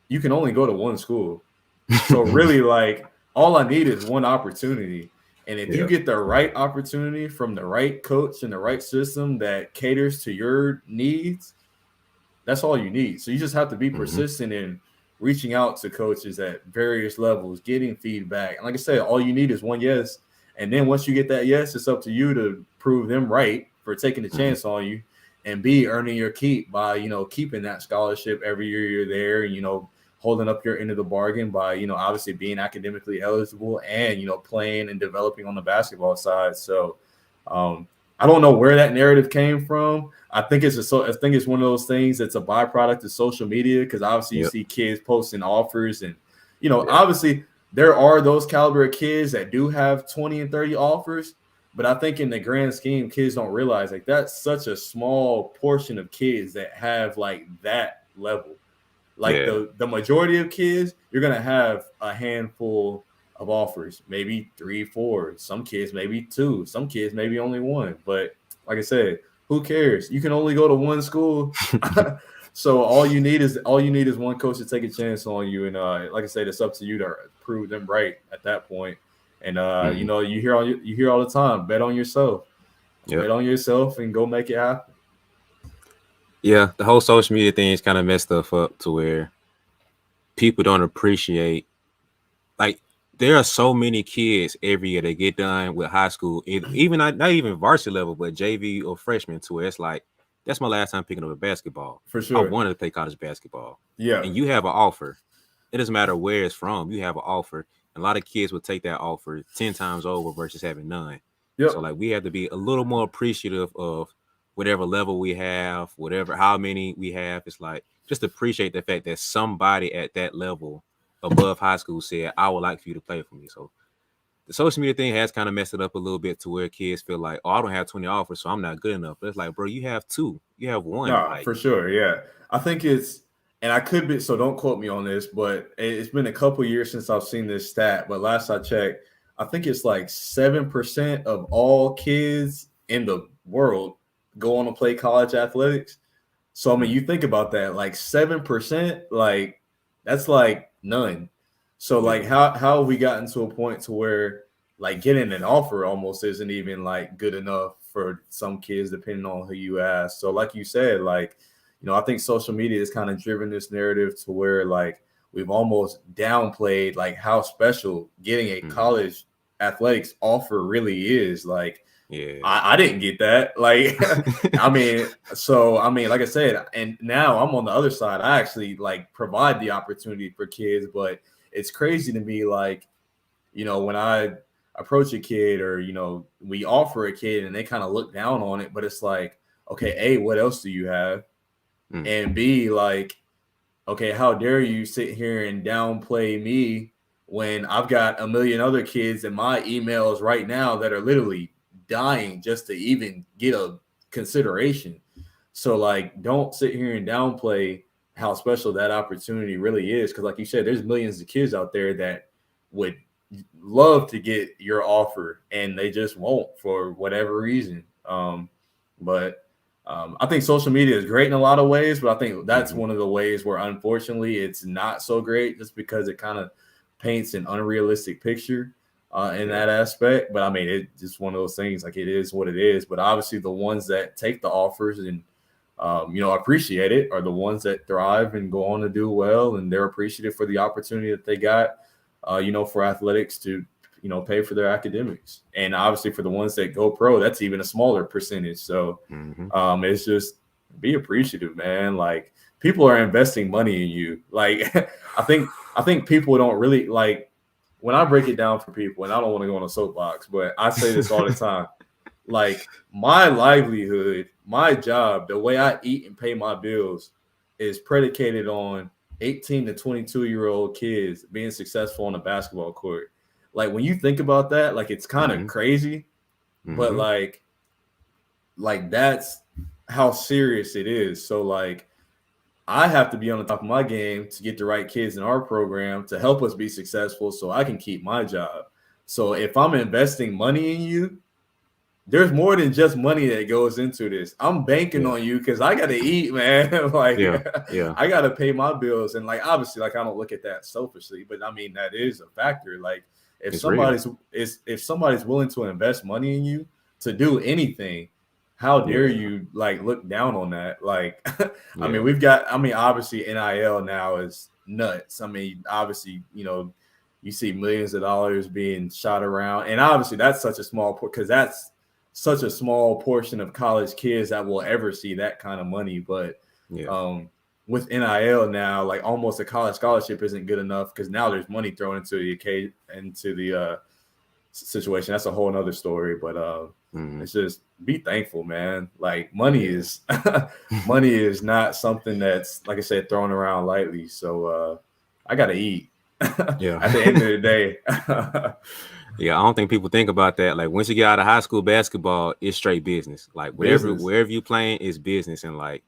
You can only go to one school. So really like all I need is one opportunity. And if you get the right opportunity from the right coach and the right system that caters to your needs, that's all you need. So you just have to be persistent in reaching out to coaches at various levels, getting feedback. And like I said, all you need is one yes. And then once you get that yes, it's up to you to prove them right for taking the chance on you and B, earning your keep by, keeping that scholarship every year you're there and, holding up your end of the bargain by, obviously being academically eligible and, playing and developing on the basketball side. So I I don't know where that narrative came from. I think I think it's one of those things that's a byproduct of social media, because obviously you Yep. see kids posting offers, and Yeah. obviously there are those caliber of kids that do have 20 and 30 offers, but I think in the grand scheme, kids don't realize like that's such a small portion of kids that have like that level. Like Yeah. the majority of kids, you're gonna have a handful of offers, maybe 3, 4. Some kids maybe 2. Some kids maybe only 1. But like I said, who cares? You can only go to one school, so all you need is one coach to take a chance on you. And like I said, it's up to you to prove them right at that point. And Mhm. you hear all the time, bet on yourself, Yep. and go make it happen. Yeah. The whole social media thing is kind of messed stuff up to where people don't appreciate, like, there are so many kids every year that get done with high school, even not even varsity level, but JV or freshman, to where it's like, that's my last time picking up a basketball. For I sure. wanted to play college basketball. Yeah. And you have an offer. It doesn't matter where it's from. You have an offer. A lot of kids would take that offer 10 times over versus having none. So Yep. like we have to be a little more appreciative of whatever level we have, whatever how many we have. It's like just appreciate the fact that somebody at that level above high school said, I would like for you to play for me. So the social media thing has kind of messed it up a little bit to where kids feel like, oh, I don't have 20 offers, so I'm not good enough. But it's like, bro, you have 2, you have 1. No, Like, for sure. Yeah. I think and I could be, so don't quote me on this, but it's been a couple years since I've seen this stat. But last I checked, I think it's like 7% of all kids in the world go on to play college athletics. So, I mean, you think about that, like 7%, like that's like none. So, yeah, like, how have we gotten to a point to where like getting an offer almost isn't even like good enough for some kids, depending on who you ask. So, like you said, like, I think social media has kind of driven this narrative to where like we've almost downplayed like how special getting a hmm, college athletics offer really is. Like, yeah, I didn't get that. Like, like I said, and now I'm on the other side. I actually like provide the opportunity for kids, but it's crazy to me. Like, when I approach a kid, or, we offer a kid and they kind of look down on it, but it's like, okay, A, what else do you have? mm, And B, like, okay, how dare you sit here and downplay me when I've got a million other kids in my emails right now that are literally dying just to even get a consideration. So, like, don't sit here and downplay how special that opportunity really is. Because, like you said, there's millions of kids out there that would love to get your offer and they just won't for whatever reason. But I think social media is great in a lot of ways, but I think that's hmm, one of the ways where unfortunately it's not so great, just because it kind of paints an unrealistic picture in yeah, that aspect. But I mean, it's just one of those things. Like, it is what it is. But obviously, the ones that take the offers and appreciate it are the ones that thrive and go on to do well, and they're appreciative for the opportunity that they got, for athletics to, pay for their academics. And obviously, for the ones that go pro, that's even a smaller percentage. So hmm, it's just be appreciative, man. Like, people are investing money in you. Like, I think people don't really like, when I break it down for people, and I don't want to go on a soapbox, but I say this all the time. Like, my livelihood, my job, the way I eat and pay my bills is predicated on 18 to 22-year-old kids being successful on a basketball court. Like, when you think about that, like, it's kind of hmm, crazy, but hmm, like that's how serious it is. So, like, I have to be on the top of my game to get the right kids in our program to help us be successful so I can keep my job. So if I'm investing money in you, there's more than just money that goes into this. I'm banking yeah, on you because I gotta eat, man. Like, yeah, yeah. I gotta pay my bills. And like, obviously, like, I don't look at that selfishly, but I mean, that is a factor. Like, if It's real. somebody's willing to invest money in you to do anything, how dare Yeah, you like look down on that? Like, yeah, I mean, obviously NIL now is nuts. I mean, obviously, you see millions of dollars being shot around, and obviously that's such a small because that's such a small portion of college kids that will ever see that kind of money. But yeah, um, with NIL now, like, almost a college scholarship isn't good enough because now there's money thrown into the situation, that's a whole nother story. But Mhm. it's just be thankful, man. Like money Yeah. is money is not something that's, like I said, thrown around lightly. So I gotta eat Yeah. at the end of the day. Yeah, I don't think people think about that. Like once you get out of high school basketball, it's straight business. Like whatever Business. wherever you playing is business, and like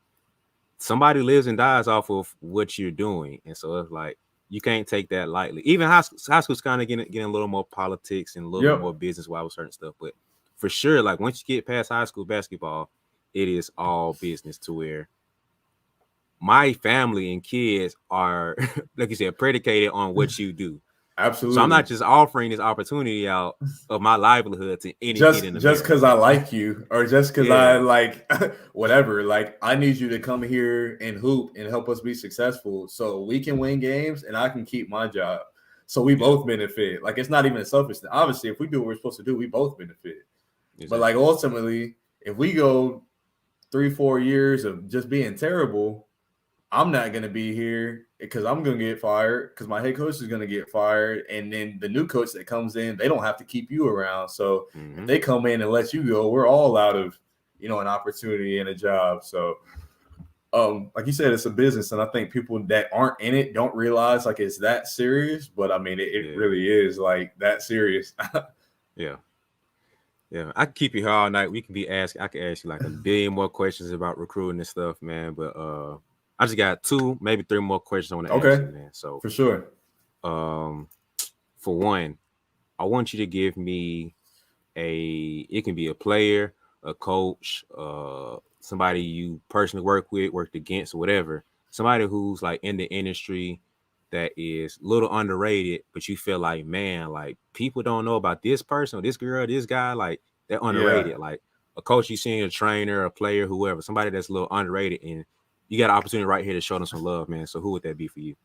somebody lives and dies off of what you're doing. And so it's like you can't take that lightly. Even high school's kind of getting a little more politics and a little bit Yep. more business wise with certain stuff. But for sure, like once you get past high school basketball, it is all business to where my family and kids are, like you said, predicated on what you do. So I'm not Absolutely. just offering this opportunity out of my livelihood to any kid in Just America. because I like you, or just because I Yeah, like whatever, like I need you to come here and hoop and help us be successful so we can win games and I can keep my job. So we yeah, both benefit. Like it's not even a selfish thing. Obviously, if we do what we're supposed to do, we both benefit. But like exactly. ultimately, if we go 3-4 years of just being terrible, I'm not going to be here because I'm going to get fired because my head coach is going to get fired. And then the new coach that comes in, they don't have to keep you around. So if Hmm. they come in and let you go, we're all out of, an opportunity and a job. So, like you said, it's a business. And I think people that aren't in it don't realize like it's that serious. But I mean, it Yeah, really is like that serious. yeah. Yeah, I can keep you here all night. We can be asked. I can ask you like a billion more questions about recruiting and stuff, man. But I just got two, maybe three more questions I want to ask Okay, you, man. So, for sure. um, for one, I want you to give me it can be a player, a coach, somebody you personally worked against, or whatever. Somebody who's like in the industry that is a little underrated, but you feel like, man, like people don't know about this person or this girl, this guy, like they're Yeah. underrated. Like a coach you seen, a trainer, a player, whoever, somebody that's a little underrated, and you got an opportunity right here to show them some love, man. So who would that be for you?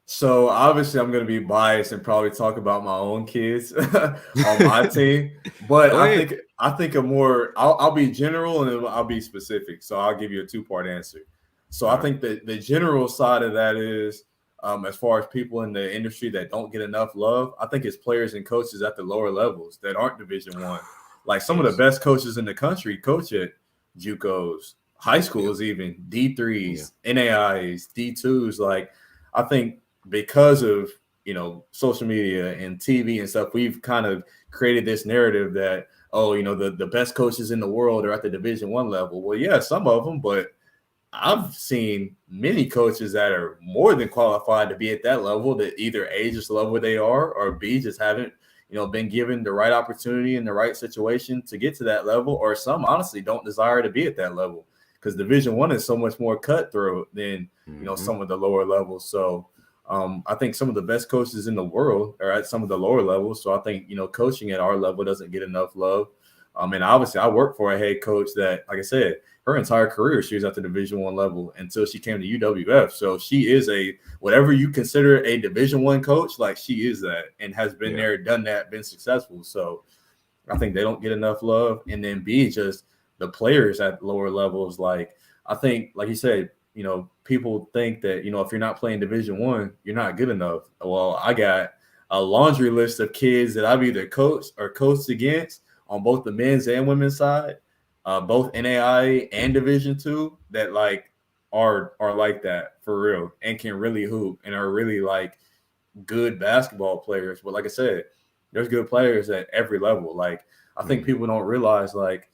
So obviously, I'm going to be biased and probably talk about my own kids on my team. But Go ahead. I think a more I'll be general and then I'll be specific. So I'll give you a 2-part answer. So All I right. think that the general side of that is as far as people in the industry that don't get enough love. I think it's players and coaches at the lower levels that aren't Division One. Like some of the Yes. best coaches in the country coach at JUCOs, high Yeah. schools, even Yeah. D3s, NAIs, D2s. Like I think because of social media and TV and stuff, we've kind of created this narrative that the best coaches in the world are at the Division 1 level. Well, yeah, some of them, but I've seen many coaches that are more than qualified to be at that level that either A, just love where they are, or B, just haven't been given the right opportunity in the right situation to get to that level, or some honestly don't desire to be at that level because Division 1 is so much more cutthroat than Hmm. some of the lower levels. So I think some of the best coaches in the world are at some of the lower levels. So I think coaching at our level doesn't get enough love. And obviously, I work for a head coach that, like I said, her entire career she was at the Division 1 level until she came to UWF. So she is a whatever you consider a Division 1 coach, like she is that and has been Yeah. there, done that, been successful. So I think they don't get enough love. And then B, just the players at lower levels. Like I think, like you said, people think that, if you're not playing Division 1, you're not good enough. Well, I got a laundry list of kids that I've either coached or coached against on both the men's and women's side, both NAIA and Division 2 that like are like that for real and can really hoop and are really like good basketball players. But like I said, there's good players at every level. Like I think Hmm. people don't realize like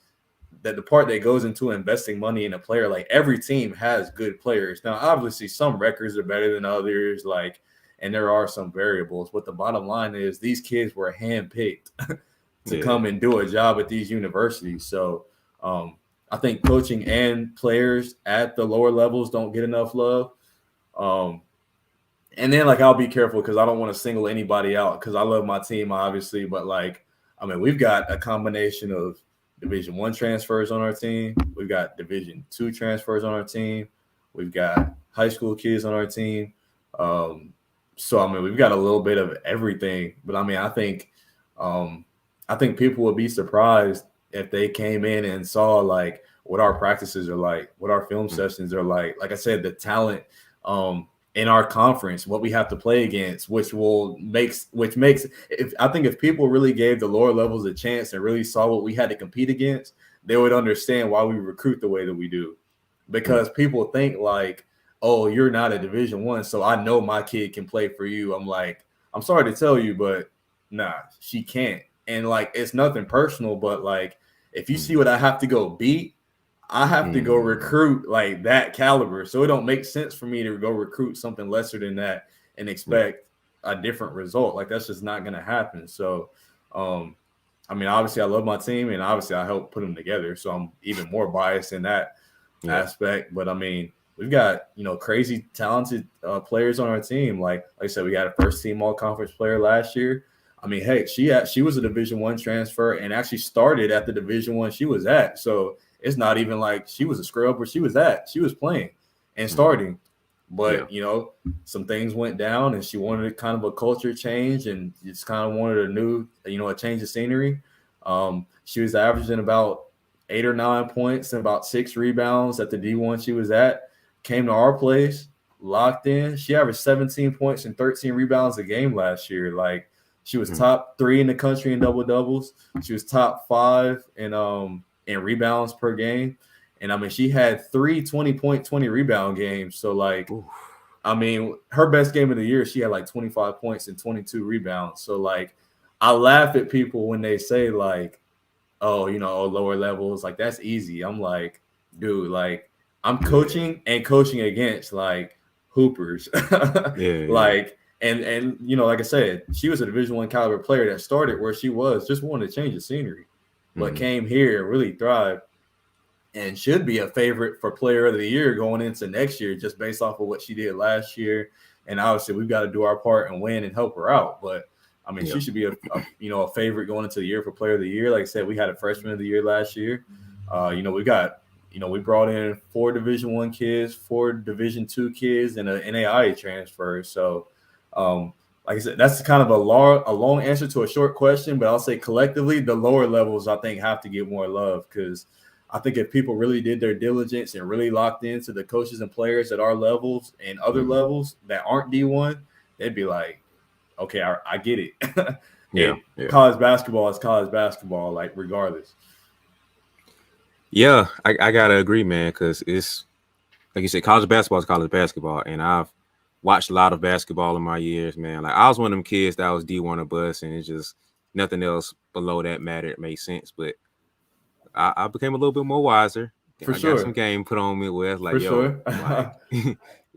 that the part that goes into investing money in a player, like every team has good players. Now, obviously, some records are better than others, like, and there are some variables. But the bottom line is these kids were handpicked to Yeah. come and do a job at these universities. So I think coaching and players at the lower levels don't get enough love. Um, and then like I'll be careful because I don't want to single anybody out because I love my team obviously, but like I mean we've got a combination of Division 1 transfers on our team, we've got Division 2 transfers on our team, we've got high school kids on our team. Um, so I mean we've got a little bit of everything, but I mean um, I think people would be surprised if they came in and saw like what our practices are like, what our film Mm. sessions are like. Like I said, the talent. in our conference, what we have to play against, which makes if people really gave the lower levels a chance and really saw what we had to compete against, they would understand why we recruit the way that we do. Because people think like, oh, you're not a Division I, so I know my kid can play for you. I'm like, I'm sorry to tell you, but nah, she can't. And like, it's nothing personal, but like, if you see what I have to go beat, I have to go recruit like that caliber. So it don't make sense for me to go recruit something lesser than that and expect a different result. Like, that's just not going to happen. So, I mean, obviously I love my team and obviously I help put them together. So I'm even more biased in that aspect. But I mean, we've got, crazy talented players on our team. Like I said, we got a first team all conference player last year. I mean, hey, she was a Division I transfer and actually started at the Division I she was at. So it's not even like she was a scrub where she was at. She was playing and starting. But, some things went down and she wanted kind of a culture change and just kind of wanted a new, a change of scenery. She was averaging about 8 or 9 points and about 6 rebounds at the D1 she was at. Came to our place, locked in. She averaged 17 points and 13 rebounds a game last year. Like, she was top 3 in the country in double doubles. She was top 5 in rebounds per game. And I mean, she had 3 20-point, 20 rebound games. So like, I mean, her best game of the year, she had like 25 points and 22 rebounds. So like, I laugh at people when they say like, oh, lower levels, like that's easy. I'm like, dude, like I'm coaching and coaching against like hoopers. Like, and like I said, she was a Division I caliber player that started where she was, just wanted to change the scenery, but came here and really thrived and should be a favorite for player of the year going into next year, just based off of what she did last year. And obviously we've got to do our part and win and help her out. But I mean, she should be a favorite going into the year for player of the year. Like I said, we had a freshman of the year last year. We got, we brought in 4 Division I kids, 4 Division II kids, and an NAIA transfer. So, like I said, that's kind of a long answer to a short question, but I'll say collectively, the lower levels, I think, have to get more love because I think if people really did their diligence and really locked into the coaches and players at our levels and other levels that aren't D1, they'd be like, okay, I get it. College basketball is college basketball, like regardless. Yeah, I gotta agree, man, because it's like you said, college basketball is college basketball, and I've watched a lot of basketball in my years, man. Like I was one of them kids that was D1 or bust, and it's just nothing else below that mattered. It made sense, but I became a little bit more wiser. For I sure. got some game put on me where it's like, For sure. like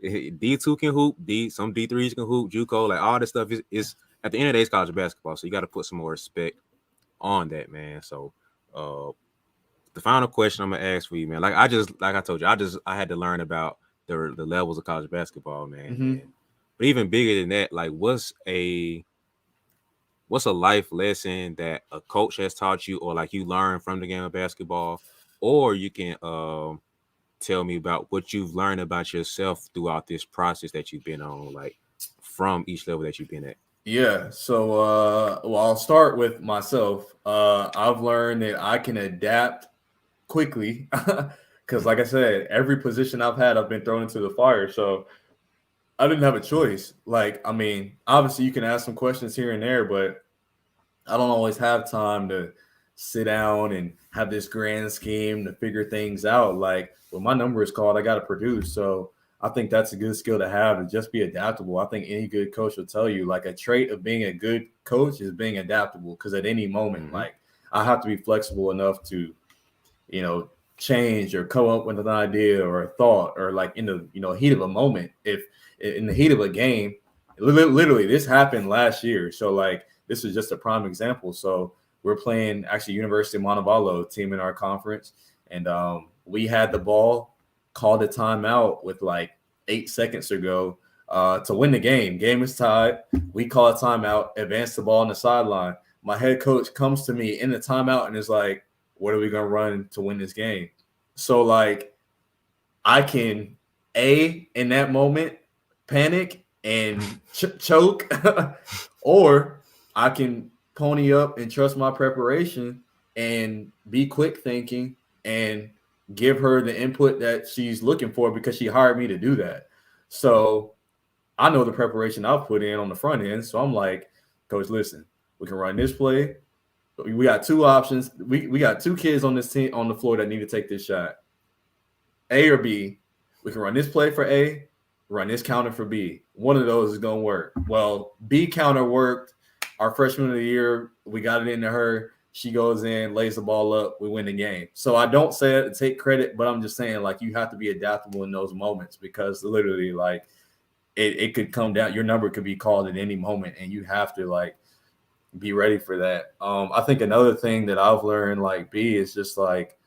D2 can hoop, some D3s can hoop, JUCO, like all this stuff is at the end of the day, it's college basketball. So you got to put some more respect on that, man. So the final question I'm gonna ask for you, man. Like I told you, I had to learn about the levels of college basketball, man. But even bigger than that, like what's a life lesson that a coach has taught you or like you learned from the game of basketball, or you can tell me about what you've learned about yourself throughout this process that you've been on, like from each level that you've been at. Yeah. So, well, I'll start with myself. I've learned that I can adapt quickly because, like I said, every position I've had, I've been thrown into the fire. So I didn't have a choice. Like, I mean, obviously you can ask some questions here and there, but I don't always have time to sit down and have this grand scheme to figure things out. Like when my number is called, I got to produce. So I think that's a good skill to have, to just be adaptable. I think any good coach will tell you, like, a trait of being a good coach is being adaptable, because at any moment, like, I have to be flexible enough to, change or come up with an idea or a thought, or like in the, heat of a moment. If in the heat of a game, literally this happened last year. So like, this is just a prime example. So we're playing actually University of Montevallo, team in our conference. And we had the ball, called a timeout with like 8 seconds to go to win the game. Game is tied. We call a timeout, advance the ball on the sideline. My head coach comes to me in the timeout and is like, what are we going to run to win this game? So like, I can, in that moment, panic and choke, or I can pony up and trust my preparation and be quick thinking and give her the input that she's looking for, because she hired me to do that. So I know the preparation I've put in on the front end. So I'm like, coach, listen, we can run this play. We got two options. We got two kids on this team on the floor that need to take this shot. A or B. We can run this play for A, run this counter for B. One of those is gonna work. Well, B counter worked. Our freshman of the year, we got it into her. She goes in, lays the ball up, we win the game. So I don't say it to take credit, but I'm just saying like you have to be adaptable in those moments because literally like it could come down. Your number could be called at any moment, and you have to like be ready for that. I think another thing that I've learned like B is just like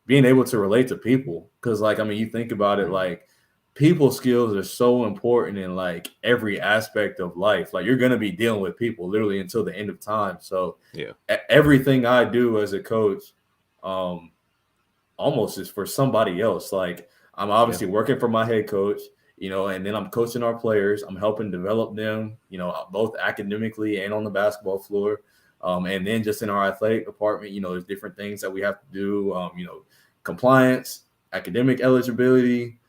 being able to relate to people. Cause like, I mean, you think about it, like people skills are so important in like every aspect of life. Like you're going to be dealing with people literally until the end of time. So Yeah. Everything I do as a coach, um, almost is for somebody else. Like I'm Yeah. obviously working for my head coach, and then I'm coaching our players. I'm helping develop them, both academically and on the basketball floor. And then just in our athletic department, there's different things that we have to do, compliance, academic eligibility,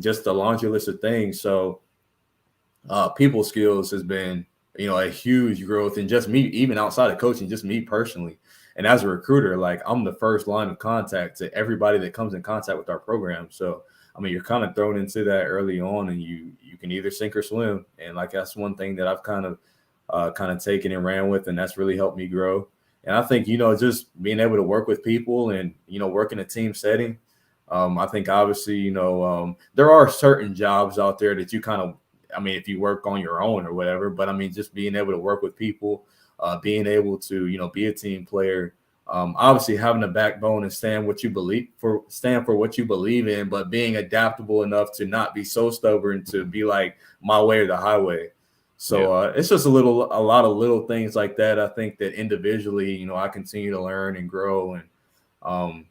just a laundry list of things. So people skills has been, a huge growth in just me, even outside of coaching, just me personally. And as a recruiter, like I'm the first line of contact to everybody that comes in contact with our program. So, I mean, you're kind of thrown into that early on, and you can either sink or swim. And like that's one thing that I've kind of taken and ran with, and that's really helped me grow. And I think just being able to work with people and work in a team setting. I think obviously there are certain jobs out there that you kind of, I mean, if you work on your own or whatever, but I mean, just being able to work with people, being able to, be a team player, obviously having a backbone and stand for what you believe in, but being adaptable enough to not be so stubborn to be like my way or the highway. So it's just a lot of little things like that. I think that individually, I continue to learn and grow, and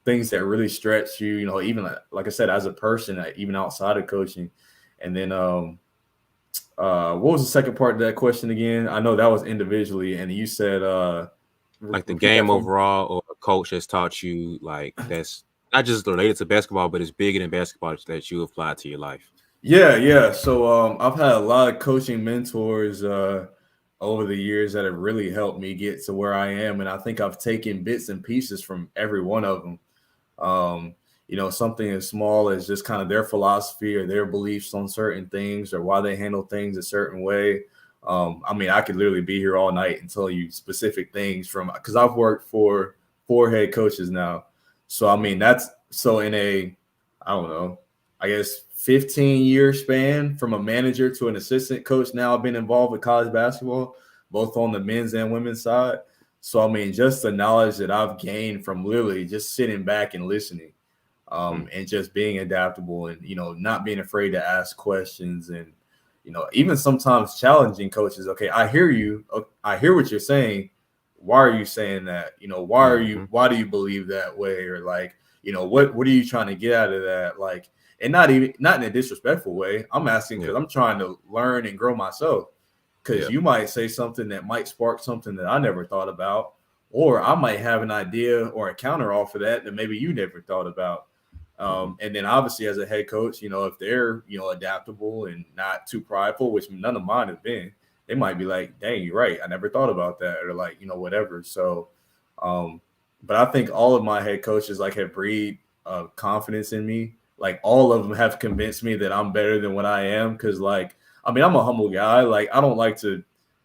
things that really stretch you, even like I said, as a person, even outside of coaching. And then what was the second part of that question again? I know that was individually, and you said Like the repeat that game for me. overall, or a coach has taught you like that's not just related to basketball, but it's bigger than basketball that you apply to your life. Yeah. So I've had a lot of coaching mentors over the years that have really helped me get to where I am, and I think I've taken bits and pieces from every one of them. Something as small as just kind of their philosophy or their beliefs on certain things or why they handle things a certain way. I mean, I could literally be here all night and tell you specific things from because I've worked for 4 head coaches now. So, I mean, that's so in I don't know, I guess 15-year span from a manager to an assistant coach. Now I've been involved with college basketball, both on the men's and women's side. So, I mean, just the knowledge that I've gained from literally just sitting back and listening, and just being adaptable and, not being afraid to ask questions and, even sometimes challenging coaches. Okay, I hear you. I hear what you're saying. Why are you saying that? Why do you believe that way? Or like, what are you trying to get out of that? Like, and not in a disrespectful way. I'm asking because I'm trying to learn and grow myself. Because you might say something that might spark something that I never thought about, or I might have an idea or a counter offer that maybe you never thought about. And then obviously as a head coach, if they're, adaptable and not too prideful, which none of mine have been, they might be like, dang, you're right. I never thought about that, or like, whatever. So, but I think all of my head coaches like have breed confidence in me. Like all of them have convinced me that I'm better than what I am. Cause like, I mean, I'm a humble guy. Like I don't like to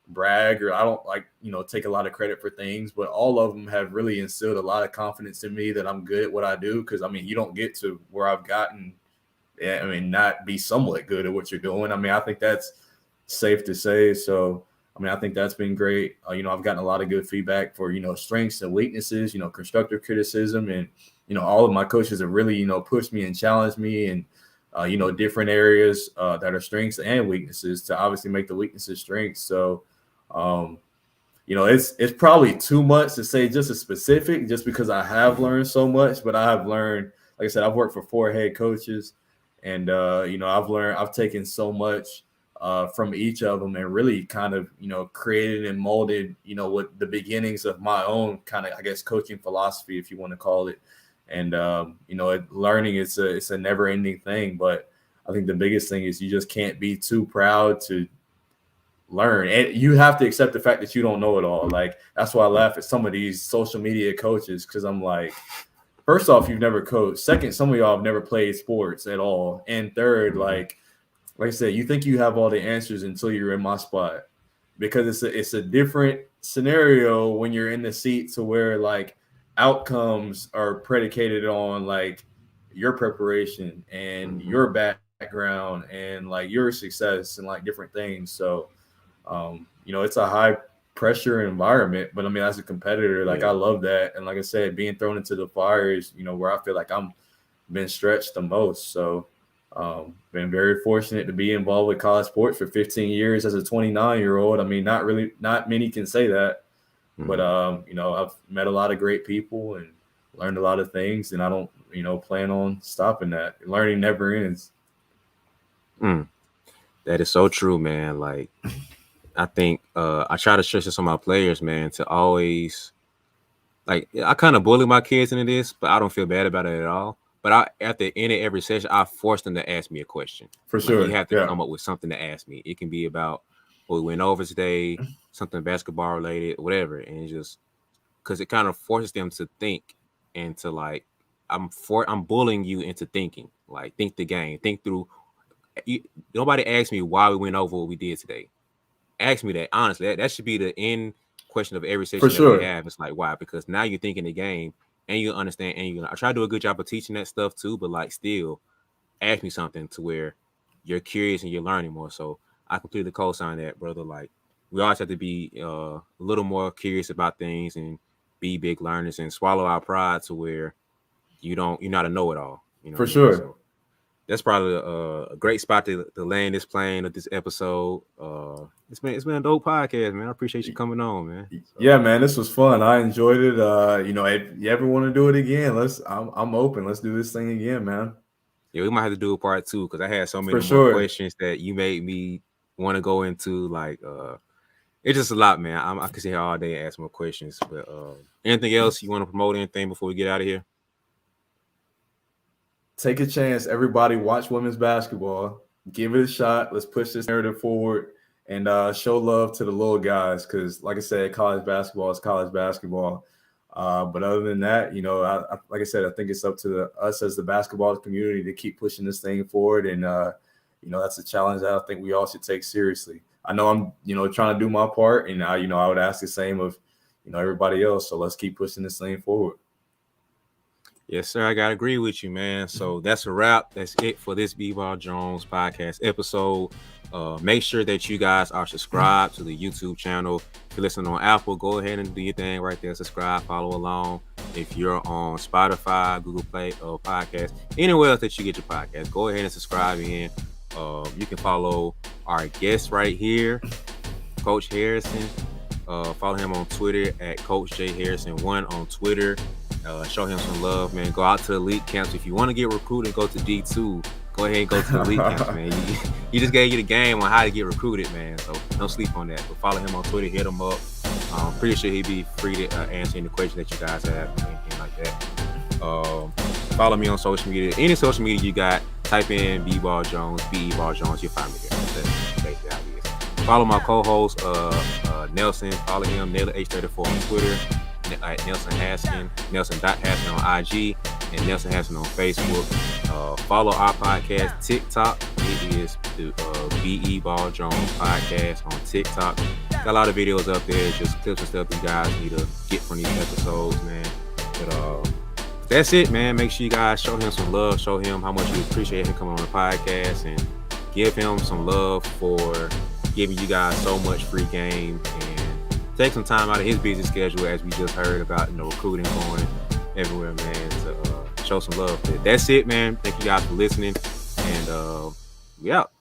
brag or I don't like, take a lot of credit for things, but all of them have really instilled a lot of confidence in me that I'm good at what I do. Cause I mean, you don't get to where I've gotten, I mean, not be somewhat good at what you're doing. I mean, I think that's safe to say. So, I mean, I think that's been great. I've gotten a lot of good feedback for, strengths and weaknesses, constructive criticism. And, all of my coaches have really, pushed me and challenged me and, different areas that are strengths and weaknesses to obviously make the weaknesses strengths. So, it's probably too much to say just a specific, just because I have learned so much, but I have learned, like I said, I've worked for 4 head coaches and, I've taken so much from each of them and really kind of, created and molded, what the beginnings of my own kind of, I guess, coaching philosophy, if you want to call it. And, learning it's a never ending thing, but I I think the biggest thing is you just can't be too proud to learn, and you have to accept the fact that you don't know it all. Like, that's why I laugh at some of these social media coaches, because I'm like, first off, you've never coached. Second, some of y'all have never played sports at all. And third, like I said, you think you have all the answers until you're in my spot, because it's a different scenario when you're in the seat, to where like outcomes are predicated on like your preparation and your background and like your success and like different things. So it's a high pressure environment, but I mean, as a competitor, like I love that. And like I said, being thrown into the fire is, where I feel like I'm been stretched the most. So been very fortunate to be involved with college sports for 15 years as a 29-year-old. I mean, not many can say that, but I've met a lot of great people and learned a lot of things, and I don't, plan on stopping that. Learning never ends. That is so true, man. Like, I think I try to stress this on my players, man, to always, like, I kind of bully my kids into this, but I don't feel bad about it at all. But at the end of every session, I force them to ask me a question. For sure. You have to come up with something to ask me. It can be about what we went over today, something basketball related, whatever. And just because it kind of forces them to think and to like, I'm bullying you into thinking. Like, think the game, think through. Nobody asked me why we went over what we did today. Ask me that, honestly. That should be the end question of every session that we have. It's like, why? Because now you're thinking the game and you understand, and I try to do a good job of teaching that stuff too, but like, still ask me something to where you're curious and you're learning more. So I completely co-sign that, brother. Like, we always have to be a little more curious about things and be big learners and swallow our pride to where you're not a know-it-all. For sure. So that's probably a great spot to land this plane of this episode. It's been a dope podcast, man. I appreciate you coming on, man. So. Yeah, man, this was fun. I enjoyed it. If you ever want to do it again, I'm open. Let's do this thing again, man. Yeah, we might have to do a part 2, because I had so many more questions that you made me want to go into. Like, it's just a lot, man. I could sit here all day and ask more questions. But anything else you want to promote? Anything before we get out of here? Take a chance. Everybody, watch women's basketball. Give it a shot. Let's push this narrative forward and show love to the little guys, because, like I said, college basketball is college basketball. But other than that, like I said, I think it's up to us as the basketball community to keep pushing this thing forward. And, that's a challenge that I think we all should take seriously. I know I'm, trying to do my part, and, I would ask the same of, everybody else. So let's keep pushing this thing forward. Yes, sir. I gotta agree with you, man. So that's a wrap. That's it for this BeBall Jones podcast episode. Make sure that you guys are subscribed to the YouTube channel. If you're listening on Apple, go ahead and do your thing right there. Subscribe, follow along. If you're on Spotify, Google Play, or podcast, anywhere else that you get your podcast, go ahead and subscribe in. You can follow our guest right here, Coach Harrison. Follow him on Twitter at Coach J Harrison1 on Twitter. Show him some love, man. Go out to the elite camps. If you want to get recruited, go to D2. Go ahead and go to the elite camps, man. He just gave you the game on how to get recruited, man. So don't sleep on that. But follow him on Twitter. Hit him up. I'm pretty sure he'd be free to answer any questions that you guys have, anything like that. Follow me on social media. Any social media you got, type in BeBall Jones, BeBall Jones. You'll find me there. That's basically how it is. Follow my co-host, Nelson. Follow him, NaylorH34 on Twitter. At Nelson Haskin, Nelson.Haskin on IG, and Nelson Haskin on Facebook. Follow our podcast TikTok. It is the BeBall Jones podcast on TikTok. Got a lot of videos up there, just clips and stuff you guys need to get from these episodes, man. But that's it, man. Make sure you guys show him some love, show him how much you appreciate him coming on the podcast, and give him some love for giving you guys so much free game, and take some time out of his busy schedule, as we just heard about, recruiting going everywhere, man, to show some love. But that's it, man. Thank you guys for listening, and we out.